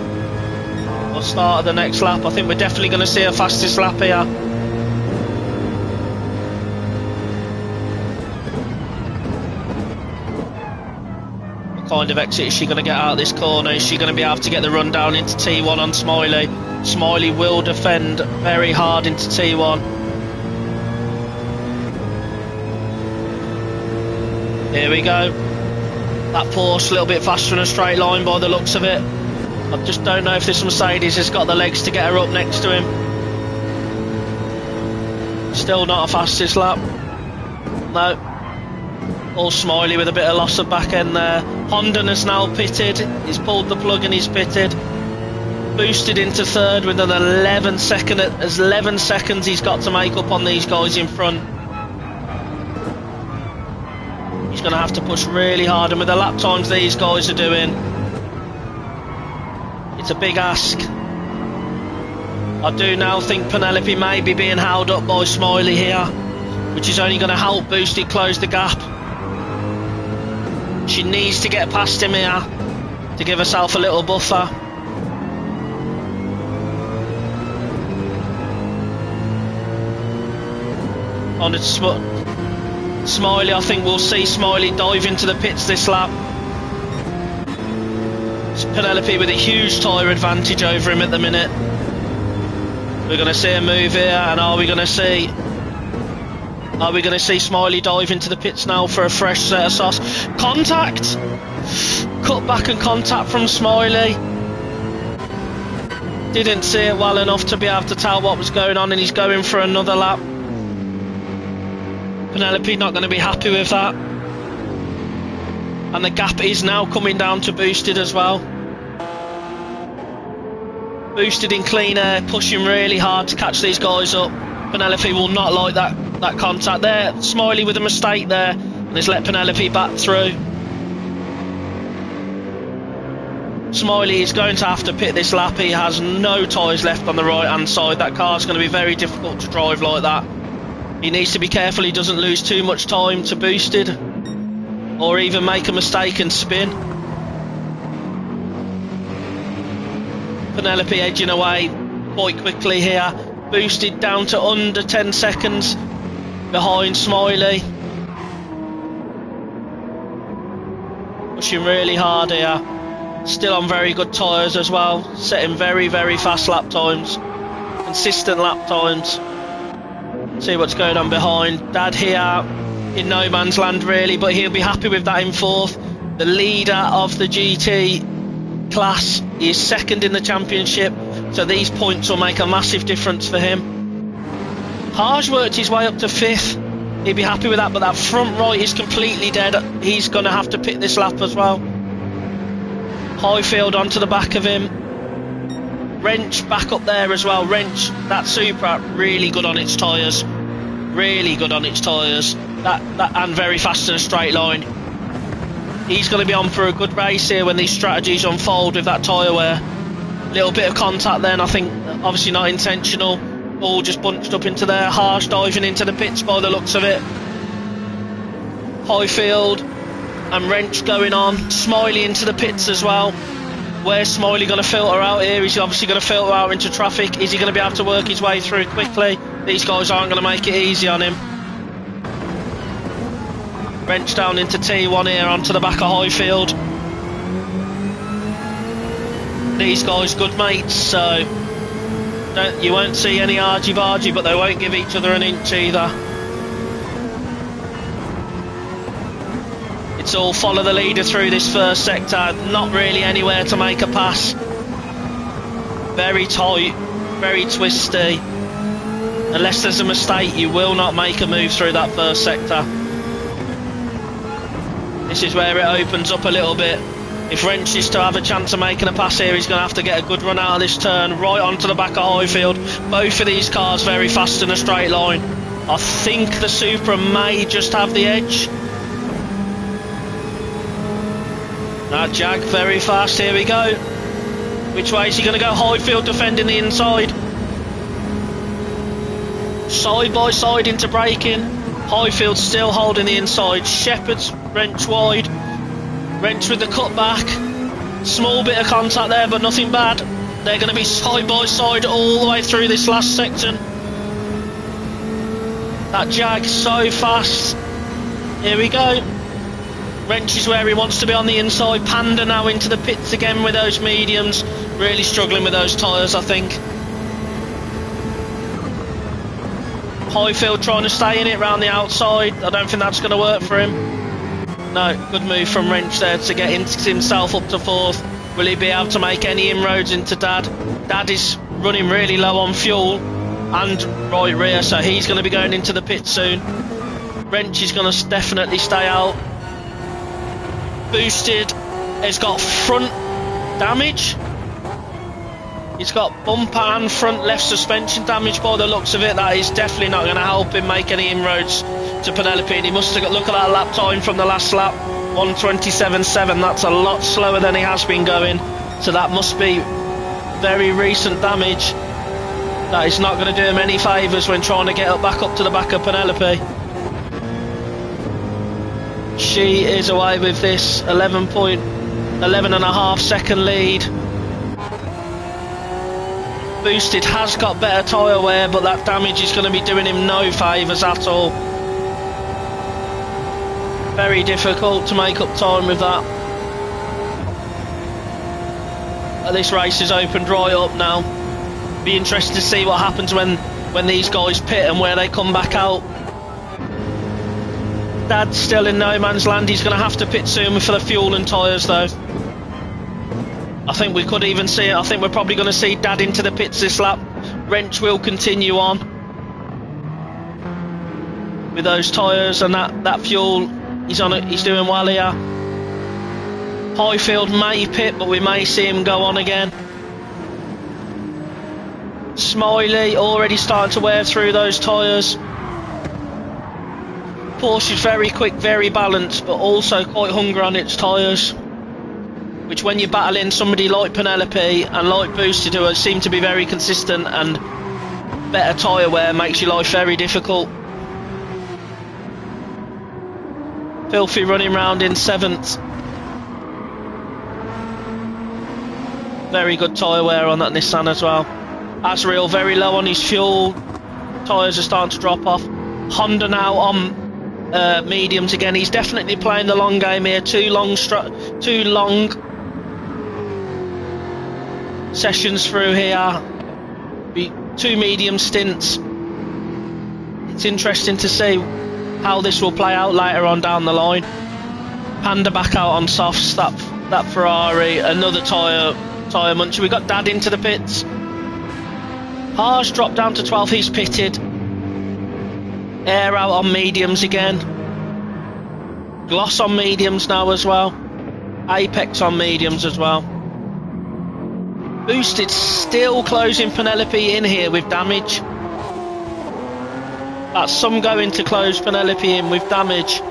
Or start of the next lap? I think we're definitely going to see a fastest lap here. What kind of exit is she going to get out of this corner? Is she going to be able to get the run down into T1 on Smiley? Smiley will defend very hard into T1. Here we go. That Porsche a little bit faster in a straight line by the looks of it. I just don't know if this Mercedes has got the legs to get her up next to him. Still not a fastest lap. No. All Smiley with a bit of loss of back end there. Honda has now pitted. He's pulled the plug and he's pitted. Boosted into third with an 11 seconds he's got to make up on these guys in front. He's going to have to push really hard, and with the lap times these guys are doing, it's a big ask. I do now think Penelope may be being held up by Smiley here, which is only going to help Boosted close the gap. She needs to get past him here to give herself a little buffer. On its Smiley, I think we'll see Smiley dive into the pits this lap. It's Penelope with a huge tyre advantage over him at the minute. We're going to see a move here, and are we going to see Smiley dive into the pits now for a fresh set of sauce? Contact! Cut back and contact from Smiley. Didn't see it well enough to be able to tell what was going on, and he's going for another lap. Penelope not going to be happy with that, and the gap is now coming down to Boosted as well. Boosted in clean air, pushing really hard to catch these guys up. Penelope will not like that contact there. Smiley with a mistake there, and has let Penelope back through. Smiley is going to have to pit this lap. He has no tyres left on the right hand side. That car's going to be very difficult to drive like that. He needs to be careful he doesn't lose too much time to Boosted, or even make a mistake and spin. Penelope edging away quite quickly here. Boosted down to under 10 seconds behind Smiley. Pushing really hard here. Still on very good tyres as well. Setting very, very fast lap times. Consistent lap times. See what's going on behind. Dad here in no man's land really, but he'll be happy with that in fourth. The leader of the GT class is second in the championship, so these points will make a massive difference for him. Haj worked his way up to fifth. He'd be happy with that, but that front right is completely dead. He's going to have to pit this lap as well. Highfield onto the back of him. Wrench back up there as well. Wrench, that Supra, really good on its tyres. Really good on its tyres. That and very fast in a straight line. He's going to be on for a good race here when these strategies unfold with that tyre wear. Little bit of contact then, I think, obviously not intentional. All just bunched up into there. Harsh diving into the pits by the looks of it. Highfield and Wrench going on. Smiley into the pits as well. Where's Smiley going to filter out here? He's obviously going to filter out into traffic. Is he going to be able to work his way through quickly? These guys aren't going to make it easy on him. Wrench down into T1 here onto the back of Highfield. These guys good mates, so you won't see any argy-bargy, but they won't give each other an inch either. It's all follow the leader through this first sector. Not really anywhere to make a pass. Very tight, very twisty. Unless there's a mistake, you will not make a move through that first sector. This is where it opens up a little bit. If Wrench is to have a chance of making a pass here, he's going to have to get a good run out of this turn, right onto the back of Highfield. Both of these cars very fast in a straight line. I think the Supra may just have the edge. That Jag very fast, here we go. Which way is he going to go? Highfield defending the inside. Side by side into braking. Highfield still holding the inside. Shepherd's Wrench wide. Wrench with the cutback. Small bit of contact there, but nothing bad. They're going to be side by side all the way through this last section. That Jag so fast. Here we go. Wrench is where he wants to be on the inside. Panda now into the pits again with those mediums. Really struggling with those tyres, I think. Highfield trying to stay in it round the outside. I don't think that's going to work for him. No, good move from Wrench there to get himself up to fourth. Will he be able to make any inroads into Dad? Dad is running really low on fuel and right rear, so he's going to be going into the pit soon. Wrench is going to definitely stay out. Boosted has got front damage. He's got bumper and front left suspension damage by the looks of it. That is definitely not going to help him make any inroads to Penelope. And he must have got, look at that lap time from the last lap, 1:27.7. That's a lot slower than he has been going. So that must be very recent damage. That is not going to do him any favours when trying to get back up to the back of Penelope. She is away with this 11.5 second lead. Boosted has got better tyre wear, but that damage is going to be doing him no favours at all. Very difficult to make up time with that. This race is opened right up now. Be interested to see what happens when these guys pit and where they come back out. Dad's still in no man's land. He's going to have to pit soon for the fuel and tyres though. I think we could even see it. I think we're probably going to see Dad into the pits this lap. Wrench will continue on with those tyres and that fuel. He's on it. He's doing well here. Highfield may pit, but we may see him go on again. Smiley already starting to wear through those tyres. Porsche is very quick, very balanced, but also quite hungry on its tyres. Which when you're battling somebody like Penelope and like Boosted, who seem to be very consistent and better tyre wear, makes your life very difficult. Filthy running round in 7th. Very good tyre wear on that Nissan as well. Azrael very low on his fuel. Tyres are starting to drop off. Honda now on mediums again. He's definitely playing the long game here. Two long sessions through here. 2 medium stints. It's interesting to see how this will play out later on down the line. Panda back out on softs. That Ferrari. Another tyre muncher. We got Dad into the pits. Haas dropped down to 12th. He's pitted. Air out on mediums again. Gloss on mediums now as well. Apex on mediums as well. Boosted still closing Penelope in here with damage. That's some going to close Penelope in with damage.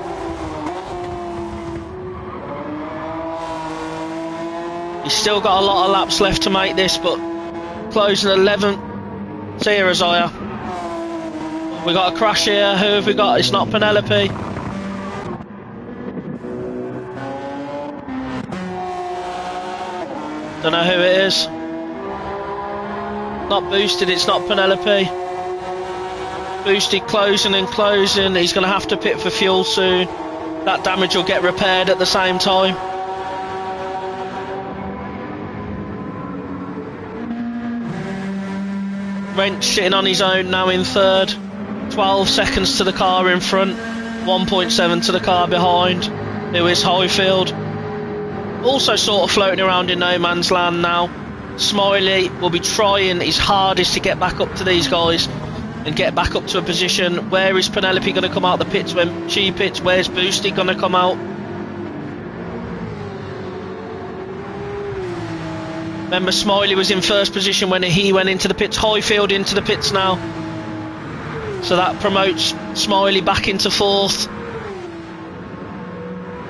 He's still got a lot of laps left to make this, but closing 11th. See you, Isaiah. We got a crash here. Who have we got? It's not Penelope. Don't know who it is. Not Boosted, it's not Penelope. Boosted closing and closing. He's going to have to pit for fuel soon. That damage will get repaired at the same time. Wrench sitting on his own now in 3rd. 12 seconds to the car in front. 1.7 to the car behind, who is Highfield. Also sort of floating around in no man's land now. Smiley will be trying his hardest to get back up to these guys and get back up to a position. Where is Penelope going to come out the pits when she pits? Where's Boosty going to come out? Remember, Smiley was in 1st position when he went into the pits. Highfield into the pits now. So that promotes Smiley back into 4th.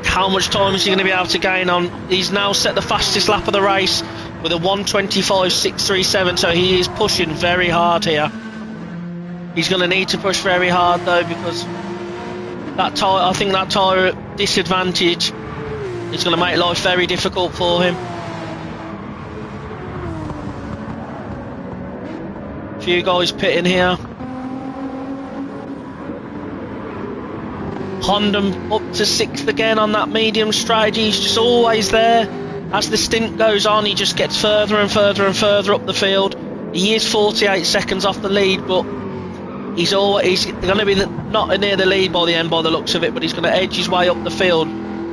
How much time is he going to be able to gain on? He's now set the fastest lap of the race with a 1:25.637, so he is pushing very hard here. He's going to need to push very hard though, because that tyre, I think that tyre disadvantage is going to make life very difficult for him. A few guys pitting here. Honda up to 6th again on that medium strategy. He's just always there. As the stint goes on, he just gets further and further and further up the field. He is 48 seconds off the lead, but he's going to be not near the lead by the end by the looks of it, but he's going to edge his way up the field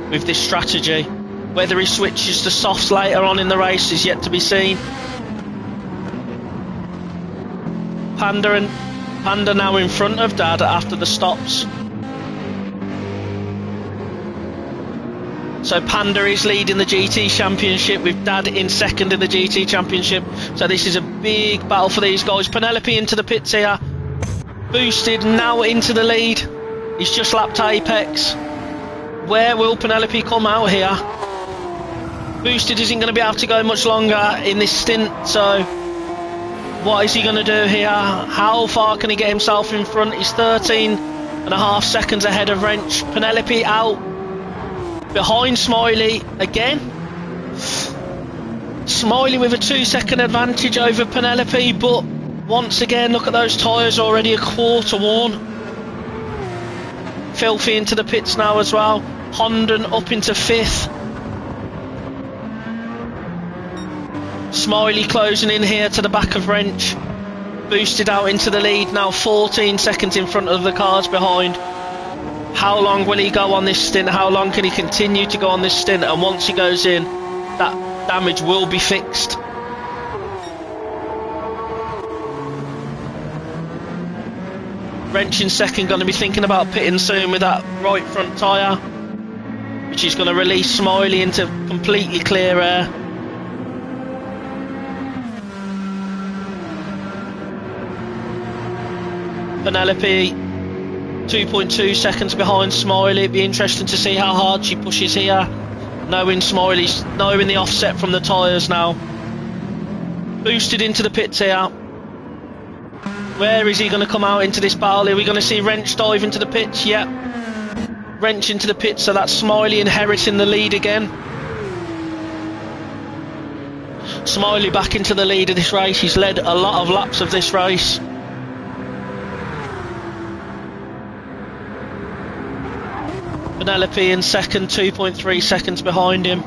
with this strategy. Whether he switches to softs later on in the race is yet to be seen. Panda now in front of Dad after the stops. So Panda is leading the GT Championship with Dad in 2nd in the GT Championship. So this is a big battle for these guys. Penelope into the pits here. Boosted now into the lead. He's just lapped Apex. Where will Penelope come out here? Boosted isn't going to be able to go much longer in this stint, so what is he going to do here? How far can he get himself in front? He's 13.5 seconds ahead of Wrench. Penelope out behind Smiley again. Smiley with a 2-second advantage over Penelope, but once again, look at those tyres, already a quarter worn. Filthy into the pits now as well. Honda up into 5th. Smiley closing in here to the back of Wrench. Boosted out into the lead now, 14 seconds in front of the cars behind. How long will he go on this stint? How long can he continue to go on this stint? And once he goes in, that damage will be fixed. Wrench in 2nd, going to be thinking about pitting soon with that right front tyre, which is going to release Smiley into completely clear air. Penelope 2.2 seconds behind Smiley. It'd be interesting to see how hard she pushes here, knowing Smiley's knowing the offset from the tyres now. Boosted into the pits here. Where is he going to come out into this battle? Are we going to see Wrench dive into the pits? Yep. Wrench into the pits, so that's Smiley inheriting the lead again. Smiley back into the lead of this race. He's led a lot of laps of this race. Penelope in second, 2.3 seconds behind him.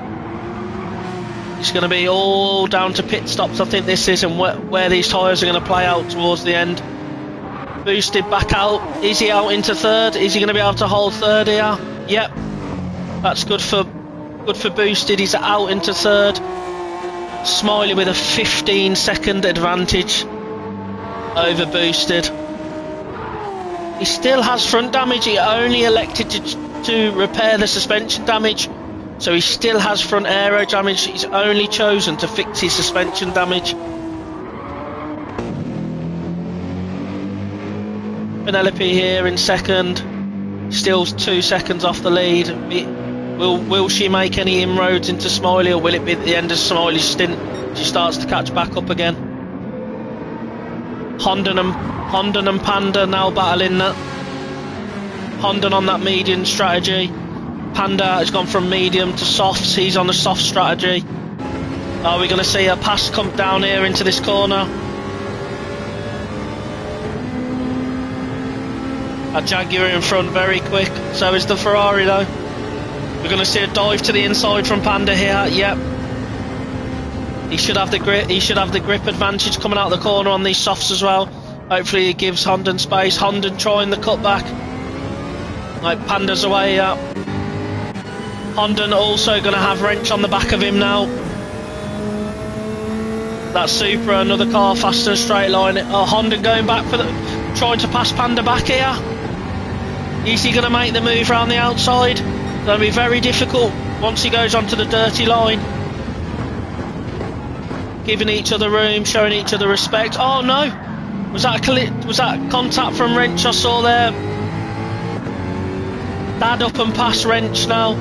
It's going to be all down to pit stops, I think this is, and where these tyres are going to play out towards the end. Boosted back out. Is he out into third? Is he going to be able to hold third here? Yep. That's good for Boosted. He's out into third. Smiley with a 15-second advantage over Boosted. He still has front damage. He only elected to repair the suspension damage, so he still has front aero damage. He's only chosen to fix his suspension damage. Penelope here in second, still 2 seconds off the lead. Will she make any inroads into Smiley, or will it be at the end of Smiley's stint she starts to catch back up again? Honda and Panda now battling that. Honda on that medium strategy. Panda has gone from medium to softs. He's on the soft strategy. Are we going to see a pass come down here into this corner? A Jaguar in front, very quick. So is the Ferrari though. We're going to see a dive to the inside from Panda here. Yep. He should have the grip. He should have the grip advantage coming out of the corner on these softs as well. Hopefully he gives Honda space. Honda trying the cutback. Like Panda's away. Yeah. Honda also going to have Wrench on the back of him now. That's Supra, another car faster straight line. Honda going back for trying to pass Panda back here. Is he going to make the move around the outside? It's going to be very difficult once he goes onto the dirty line. Giving each other room, showing each other respect. Oh no! Was that contact from Wrench I saw there? Dad up and past Wrench now.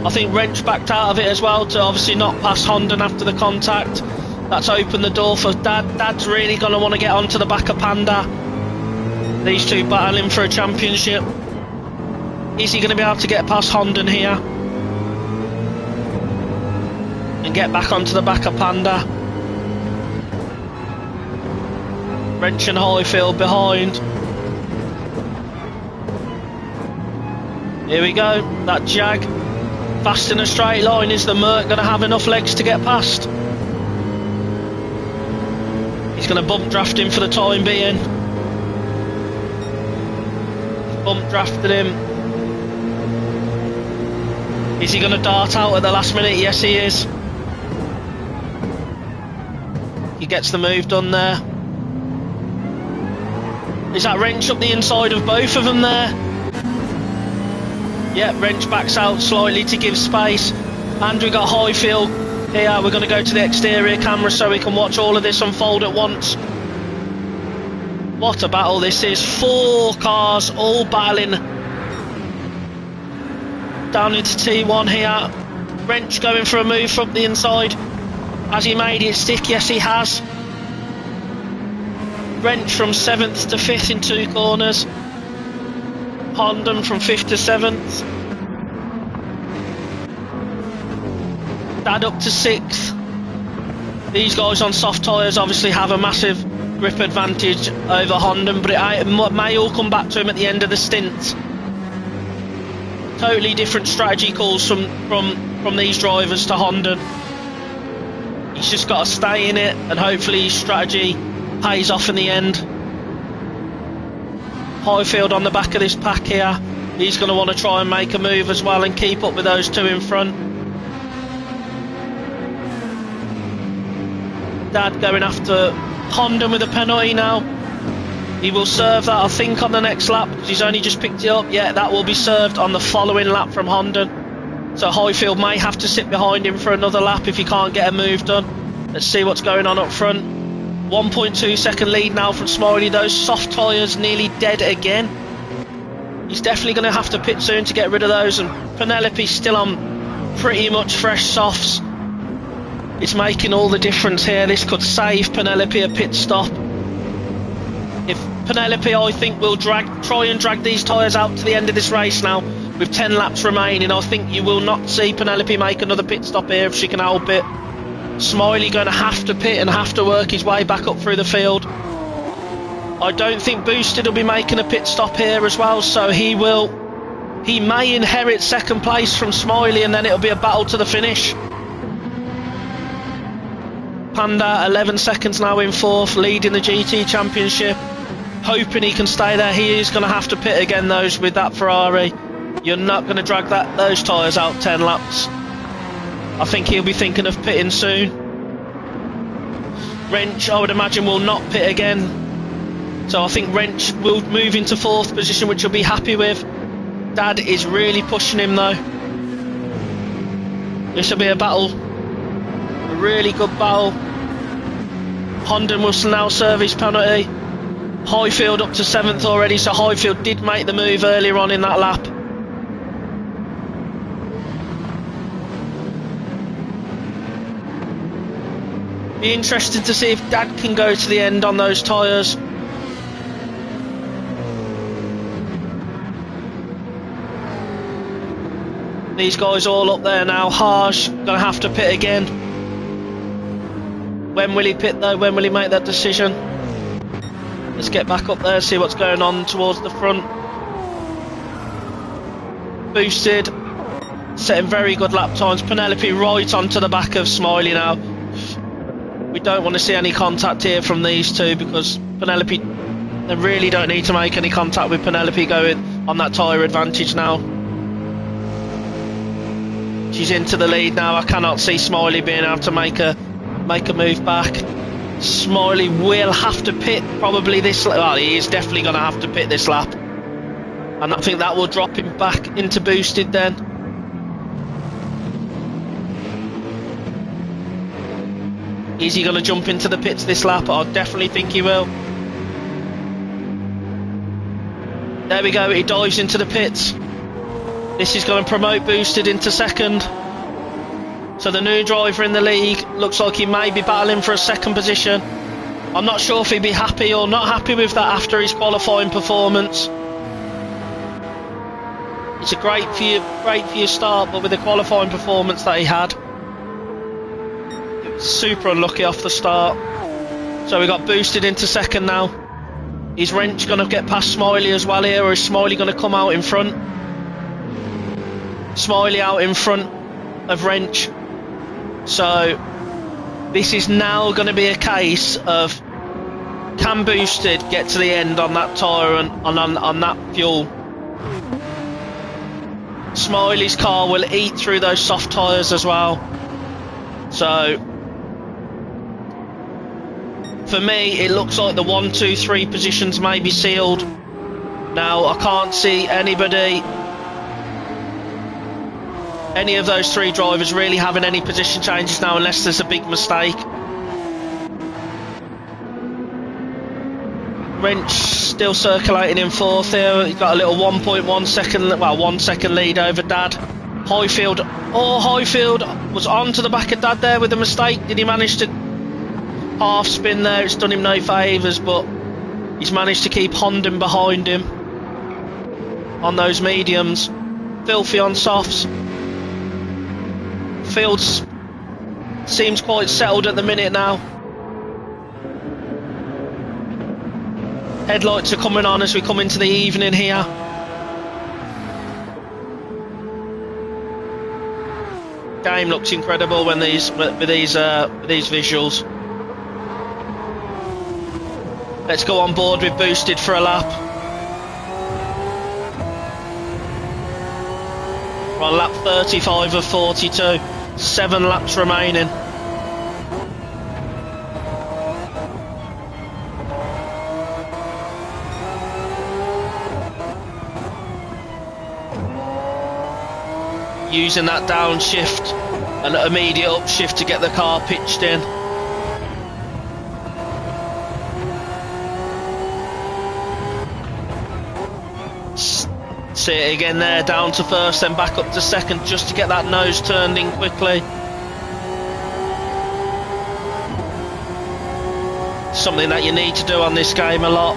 I think Wrench backed out of it as well to obviously not pass Honda after the contact. That's opened the door for Dad. Dad's really going to want to get onto the back of Panda. These two battling for a championship. Is he going to be able to get past Honda here? And get back onto the back of Panda? Wrench and Highfield behind. Here we go. That Jag. Fast in a straight line. Is the Merc going to have enough legs to get past? He's going to bump draft him for the time being. Bump drafted him. Is he going to dart out at the last minute? Yes, he is. He gets the move done there. Is that Wrench up the inside of both of them there? Yeah, Wrench backs out slightly to give space. Andrew got Highfield here. We're going to go to the exterior camera so we can watch all of this unfold at once. What a battle this is. 4 cars all battling down into T1 here. Wrench going for a move from the inside. Has he made it stick? Yes, he has. Wrench from 7th to 5th in 2 corners. Honda from 5th to 7th. Dad up to 6th. These guys on soft tyres obviously have a massive grip advantage over Honda, but it may all come back to him at the end of the stint. Totally different strategy calls from these drivers to Honda. He's just got to stay in it, and hopefully his strategy pays off in the end. Highfield on the back of this pack here. He's going to want to try and make a move as well and keep up with those 2 in front. Dad going after Honda with a penalty now. He will serve that, I think, on the next lap. He's only just picked it up. Yeah, that will be served on the following lap from Honda. So Highfield may have to sit behind him for another lap if he can't get a move done. Let's see what's going on up front. 1.2 second lead now from Smiley. Those soft tyres nearly dead again. He's definitely going to have to pit soon to get rid of those, and Penelope's still on pretty much fresh softs. It's making all the difference here. This could save Penelope a pit stop. If Penelope, I think, will try and drag these tyres out to the end of this race now, with 10 laps remaining, I think you will not see Penelope make another pit stop here if she can help it. Smiley going to have to pit and have to work his way back up through the field. I don't think Boosted will be making a pit stop here as well, so he may inherit second place from Smiley, and then it'll be a battle to the finish. Panda 11 seconds now in fourth, leading the GT Championship, hoping he can stay there. He is going to have to pit again though with that Ferrari. You're not going to drag those tyres out 10 laps. I think he'll be thinking of pitting soon. Wrench, I would imagine, will not pit again. So I think Wrench will move into fourth position, which he'll be happy with. Dad is really pushing him though. This will be a battle. A really good battle. Honda will now serve his penalty. Highfield up to 7th already, so Highfield did make the move earlier on in that lap. Be interested to see if Dad can go to the end on those tyres. These guys all up there now. Harsh gonna have to pit again. When will he pit though? When will he make that decision? Let's get back up there, see what's going on towards the front. Boosted, setting very good lap times. Penelope right onto the back of Smiley now. We don't want to see any contact here from these two, because Penelope, they really don't need to make any contact with Penelope going on that tyre advantage now. She's into the lead now. I cannot see Smiley being able to make a move back. Smiley will have to pit probably this lap. Well, he is definitely going to have to pit this lap, and I think that will drop him back into Boosted then. Is he going to jump into the pits this lap? I definitely think he will. There we go, he dives into the pits. This is going to promote Boosted into second. So the new driver in the league looks like he may be battling for a second position. I'm not sure if he'd be happy or not happy with that after his qualifying performance. It's a great for your start, but with the qualifying performance that he had, super unlucky off the start. So we got Boosted into second now. Is Wrench going to get past Smiley as well here, or is Smiley going to come out in front? Smiley out in front of Wrench. So this is now going to be a case of, can Boosted get to the end on that tyre and on that fuel? Smiley's car will eat through those soft tyres as well. So for me, it looks like the 1, 2, 3 positions may be sealed. Now I can't see any of those 3 drivers really having any position changes now, unless there's a big mistake. Wrench still circulating in fourth here. He's got a little 1.1 second, well, 1 second lead over Dad. Highfield, Highfield was on to the back of Dad there with a mistake. Did he manage to half spin there? It's done him no favours, but he's managed to keep Honda behind him on those mediums. Filthy on softs. Fields seems quite settled at the minute now. Headlights are coming on as we come into the evening here. Game looks incredible when with these visuals. Let's go on board with Boosted for a lap. We're on lap 35 of 42. 7 laps remaining. Using that downshift and immediate upshift to get the car pitched in. See it again there, down to first, then back up to second, just to get that nose turned in quickly. Something that you need to do on this game a lot.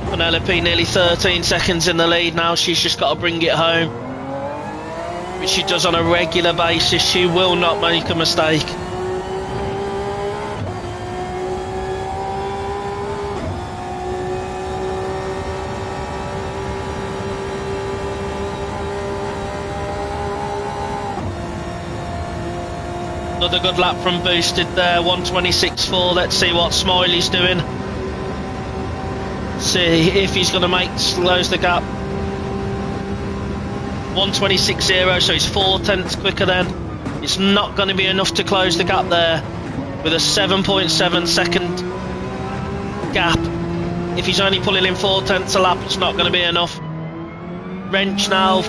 Penelope nearly 13 seconds in the lead now. She's just got to bring it home, which she does on a regular basis. She will not make a mistake. Another good lap from Boosted there, 126.4. Let's see what Smiley's doing. See if he's going to close the gap. 126.0, so he's 4/10 quicker then. It's not going to be enough to close the gap there with a 7.7 second gap. If he's only pulling in 4/10 a lap, it's not going to be enough. Wrench now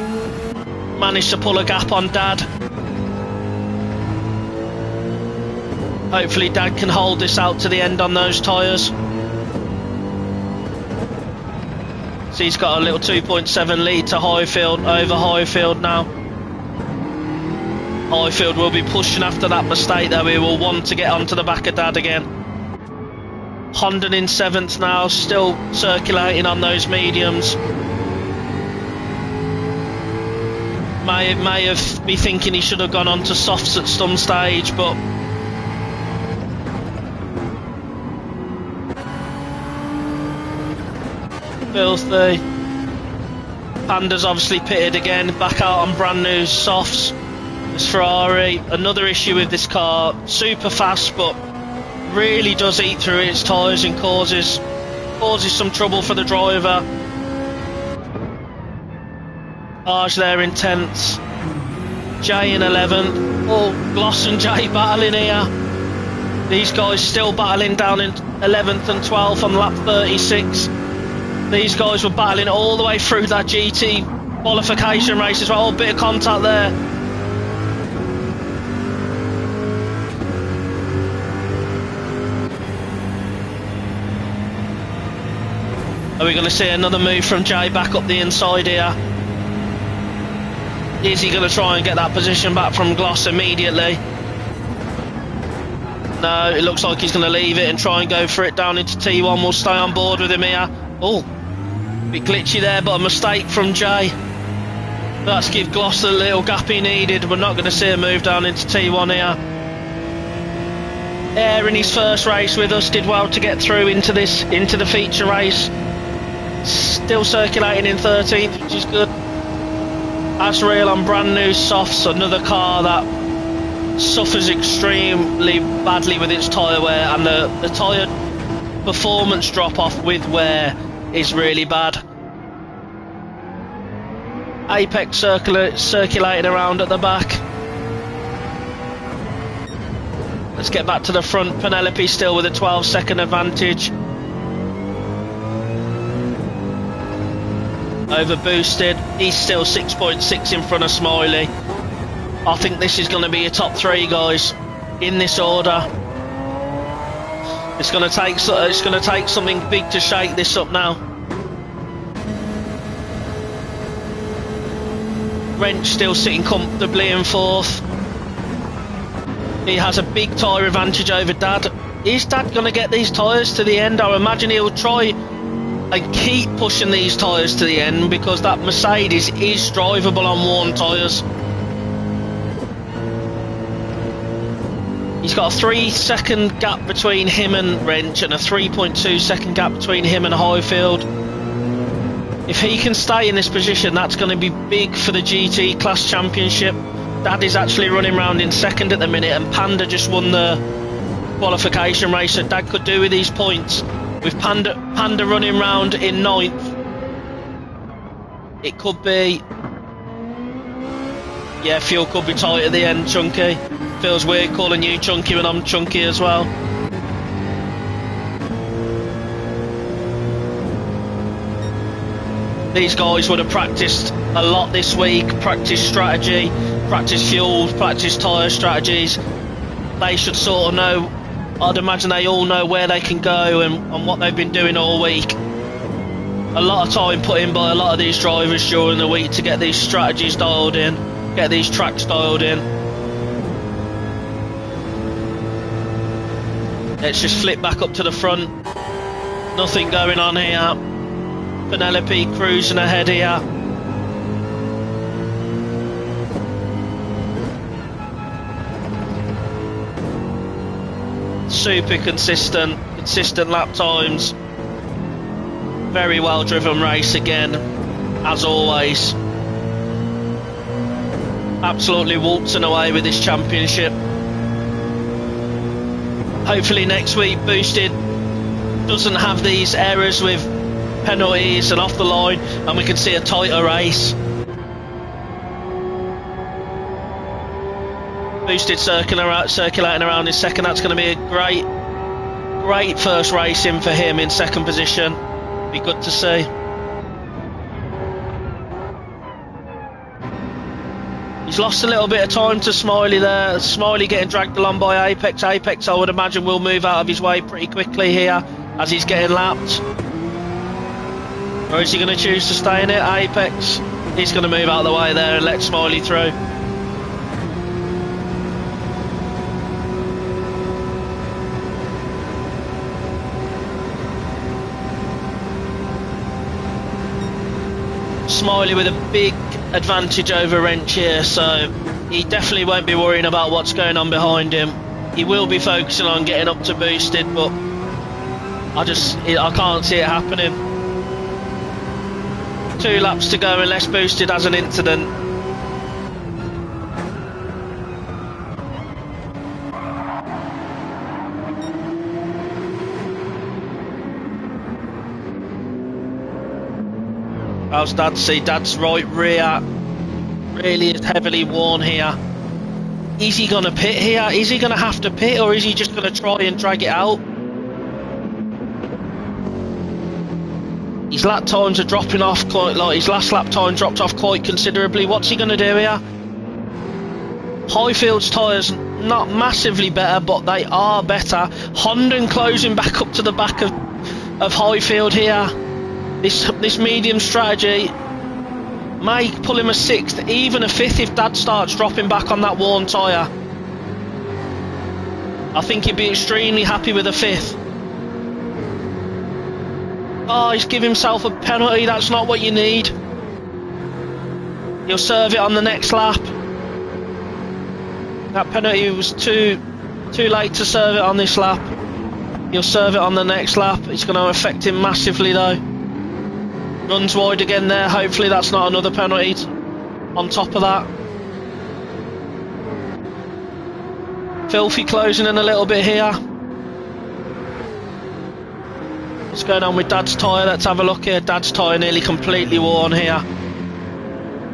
managed to pull a gap on Dad. Hopefully Dad can hold this out to the end on those tyres. So he's got a little 2.7 lead to Highfield, over Highfield now. Highfield will be pushing after that mistake though. He will want to get onto the back of Dad again. Honda in 7th now, still circulating on those mediums. May have been thinking he should have gone on to softs at some stage, but filthy. Panda's obviously pitted again, back out on brand new softs. It's Ferrari. Another issue with this car, super fast but really does eat through its tyres and causes some trouble for the driver. Arj there in 10th, Jay in 11th. Oh, Gloss and Jay battling here. These guys still battling down in 11th and 12th on lap 36. These guys were battling all the way through that GT qualification race as well. Oh, bit of contact there. Are we going to see another move from Jay back up the inside here? Is he going to try and get that position back from Gloss immediately? No, it looks like he's going to leave it and try and go for it down into T1. We'll stay on board with him here. Oh, bit glitchy there, but a mistake from Jay. That's give Gloss the little gap he needed. We're not going to see a move down into T1 here. Air in his first race with us did well to get through into the feature race. Still circulating in 13th, which is good. Azrael on brand new softs, another car that suffers extremely badly with its tyre wear, and the tyre performance drop off with wear is really bad. Apex circulating around at the back. Let's get back to the front. Penelope still with a 12-second advantage over Boosted. He's still 6.6 in front of Smiley. I think this is going to be a top 3, guys, in this order. It's going to take something big to shake this up now. Wrench still sitting comfortably in 4th. He has a big tyre advantage over Dad. Is Dad going to get these tyres to the end? I imagine he'll try and keep pushing these tyres to the end, because that Mercedes is drivable on worn tyres. He's got a 3-second gap between him and Wrench and a 3.2 second gap between him and Highfield. If he can stay in this position, that's going to be big for the GT Class Championship. Dad is actually running around in 2nd at the minute, and Panda just won the qualification race, so Dad could do with these points. With Panda running around in 9th, it could be... Yeah, fuel could be tight at the end, Chunky. Feels weird calling you Chunky when I'm Chunky as well. These guys would have practiced a lot this week, practiced strategy, practiced fuel, practiced tyre strategies. they should sort of know. I'd imagine they all know where they can go and what they've been doing all week. A lot of time put in by a lot of these drivers during the week to get these strategies dialed in, get these tracks dialed in. Let's just flip back up to the front. Nothing going on here. Penelope cruising ahead here. Super consistent lap times. Very well driven race again, as always. Absolutely waltzing away with this championship. Hopefully next week Boosted doesn't have these errors with penalties and off the line, and we can see a tighter race. Boosted circulating around in second. That's going to be a great first race in for him in second position. Be good to see. He's lost a little bit of time to Smiley there. Smiley getting dragged along by Apex. Apex, I would imagine, will move out of his way pretty quickly here as he's getting lapped. Or is he going to choose to stay in it? Apex, he's going to move out of the way there and let Smiley through. Smiley with a big advantage over Wrench here, so he definitely won't be worrying about what's going on behind him. He will be focusing on getting up to Boosted, but I can't see it happening. 2 laps to go unless Boosted has an incident. How's Dad see? Dad's right rear really is heavily worn here. Is he going to pit here? Is he going to have to pit, or is he just going to try and drag it out? His lap times are dropping off quite, like his last lap time dropped off quite considerably. What's he going to do here? Highfield's tyres not massively better, but they are better. Honda closing back up to the back of Highfield here. This medium strategy may pull him a 6th, even a 5th if Dad starts dropping back on that worn tyre. I think he'd be extremely happy with a 5th. Oh, he's given himself a penalty. That's not what you need. He'll serve it on the next lap. That penalty was too late to serve it on this lap. He'll serve it on the next lap. It's going to affect him massively though. Runs wide again there. Hopefully that's not another penalty on top of that. Filthy closing in a little bit here. What's going on with Dad's tyre? Let's have a look here. Dad's tyre nearly completely worn here.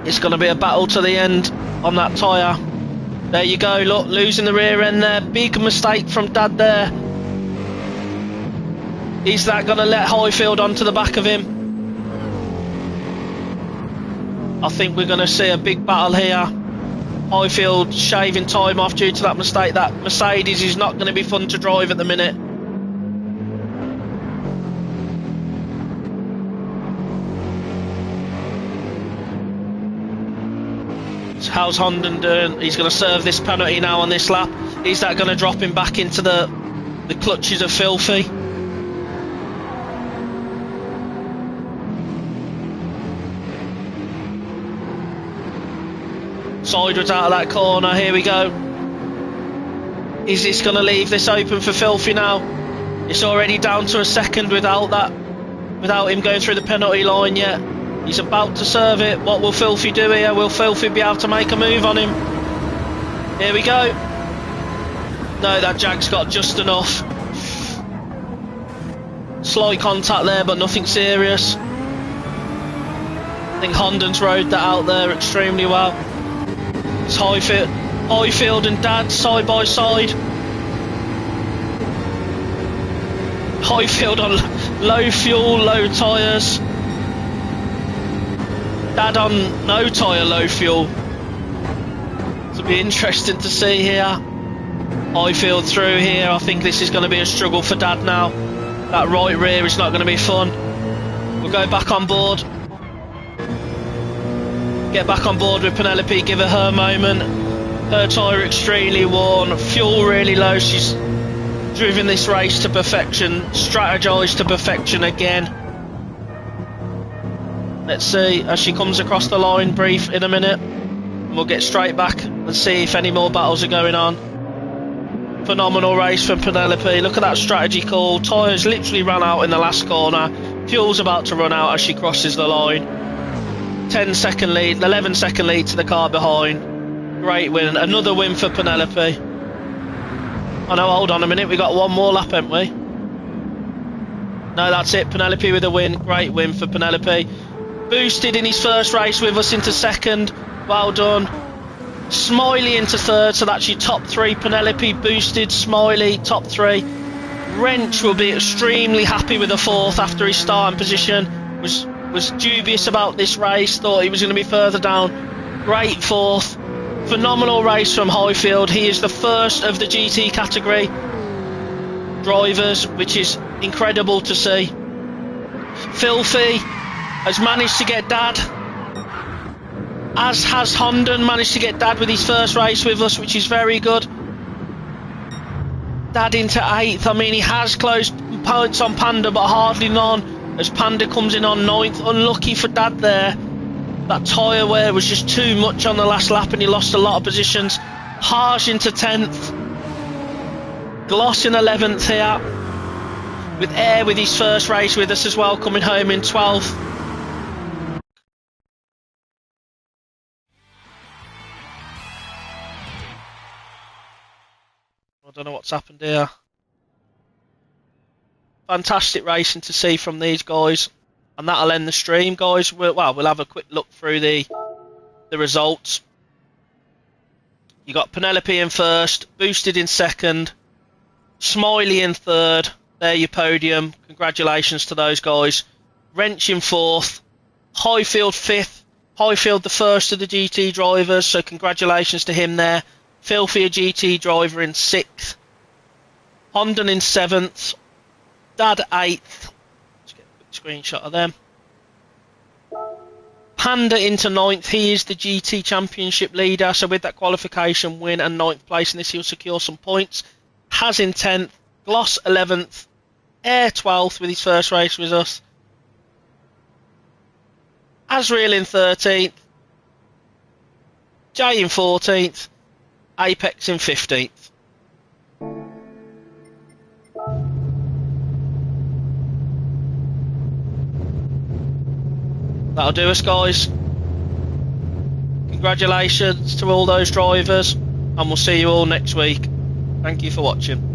It's going to be a battle to the end on that tyre. There you go, look, losing the rear end there. Big mistake from Dad there. Is that going to let Highfield onto the back of him? I think we're going to see a big battle here. Highfield shaving time off due to that mistake. That Mercedes is not going to be fun to drive at the minute. So how's Honda doing? He's going to serve this penalty now on this lap. Is that going to drop him back into the clutches of Filthy? Sideways out of that corner, here we go. Is this going to leave this open for Filthy now? It's already down to a second without him going through the penalty line yet. He's about to serve it. What will Filthy do here? Will Filthy be able to make a move on him? Here we go. No, that Jag's got just enough. Slight contact there, but nothing serious. I think Honda's rode that out there extremely well. It's Highfield and Dad side by side. Highfield on low fuel, low tyres. Dad on no tyre, low fuel. It'll be interesting to see here. Highfield through here. I think this is going to be a struggle for Dad now. That right rear is not going to be fun. We'll go back on board. Get back on board with Penelope, give her her moment. Her tyre extremely worn, fuel really low. She's driven this race to perfection, strategised to perfection again. Let's see as she comes across the line, brief in a minute. And we'll get straight back and see if any more battles are going on. Phenomenal race from Penelope. Look at that strategy call. Tyres literally ran out in the last corner. Fuel's about to run out as she crosses the line. 10-second lead, 11-second lead to the car behind. Great win. Another win for Penelope. Oh no, hold on a minute. We got one more lap, haven't we? No, that's it. Penelope with a win. Great win for Penelope. Boosted in his first race with us into second. Well done. Smiley into third, so that's your top three. Penelope, Boosted, Smiley, top three. Wrench will be extremely happy with a fourth after his starting position. Was dubious about this race, thought he was going to be further down. Great fourth. Phenomenal race from Highfield. He is the first of the GT category drivers, which is incredible to see. Filthy has managed to get Dad, as has Honden managed to get Dad with his first race with us, which is very good. Dad into 8th. I mean, he has closed points on Panda, but hardly none, as Panda comes in on 9th. Unlucky for Dad there. That tyre wear was just too much on the last lap and he lost a lot of positions. Harsh into 10th. Gloss in 11th here. With Air with his first race with us as well, coming home in 12th. I don't know what's happened here. Fantastic racing to see from these guys. And that'll end the stream, guys. We'll have a quick look through the results. You got Penelope in first, Boosted in second, Smiley in third. There your podium. Congratulations to those guys. Wrench in fourth, Highfield fifth. Highfield the first of the GT drivers, so congratulations to him there. Filthy a GT driver in sixth. Honden in seventh. Dad eighth. Screenshot of them. Panda into 9th. He is the GT Championship leader, so with that qualification win and 9th place in this, he'll secure some points. Has in 10th. Gloss 11th. Air 12th with his first race with us. Azrael in 13th. Jay in 14th. Apex in 15th. That'll do us, guys. Congratulations to all those drivers, and we'll see you all next week. Thank you for watching.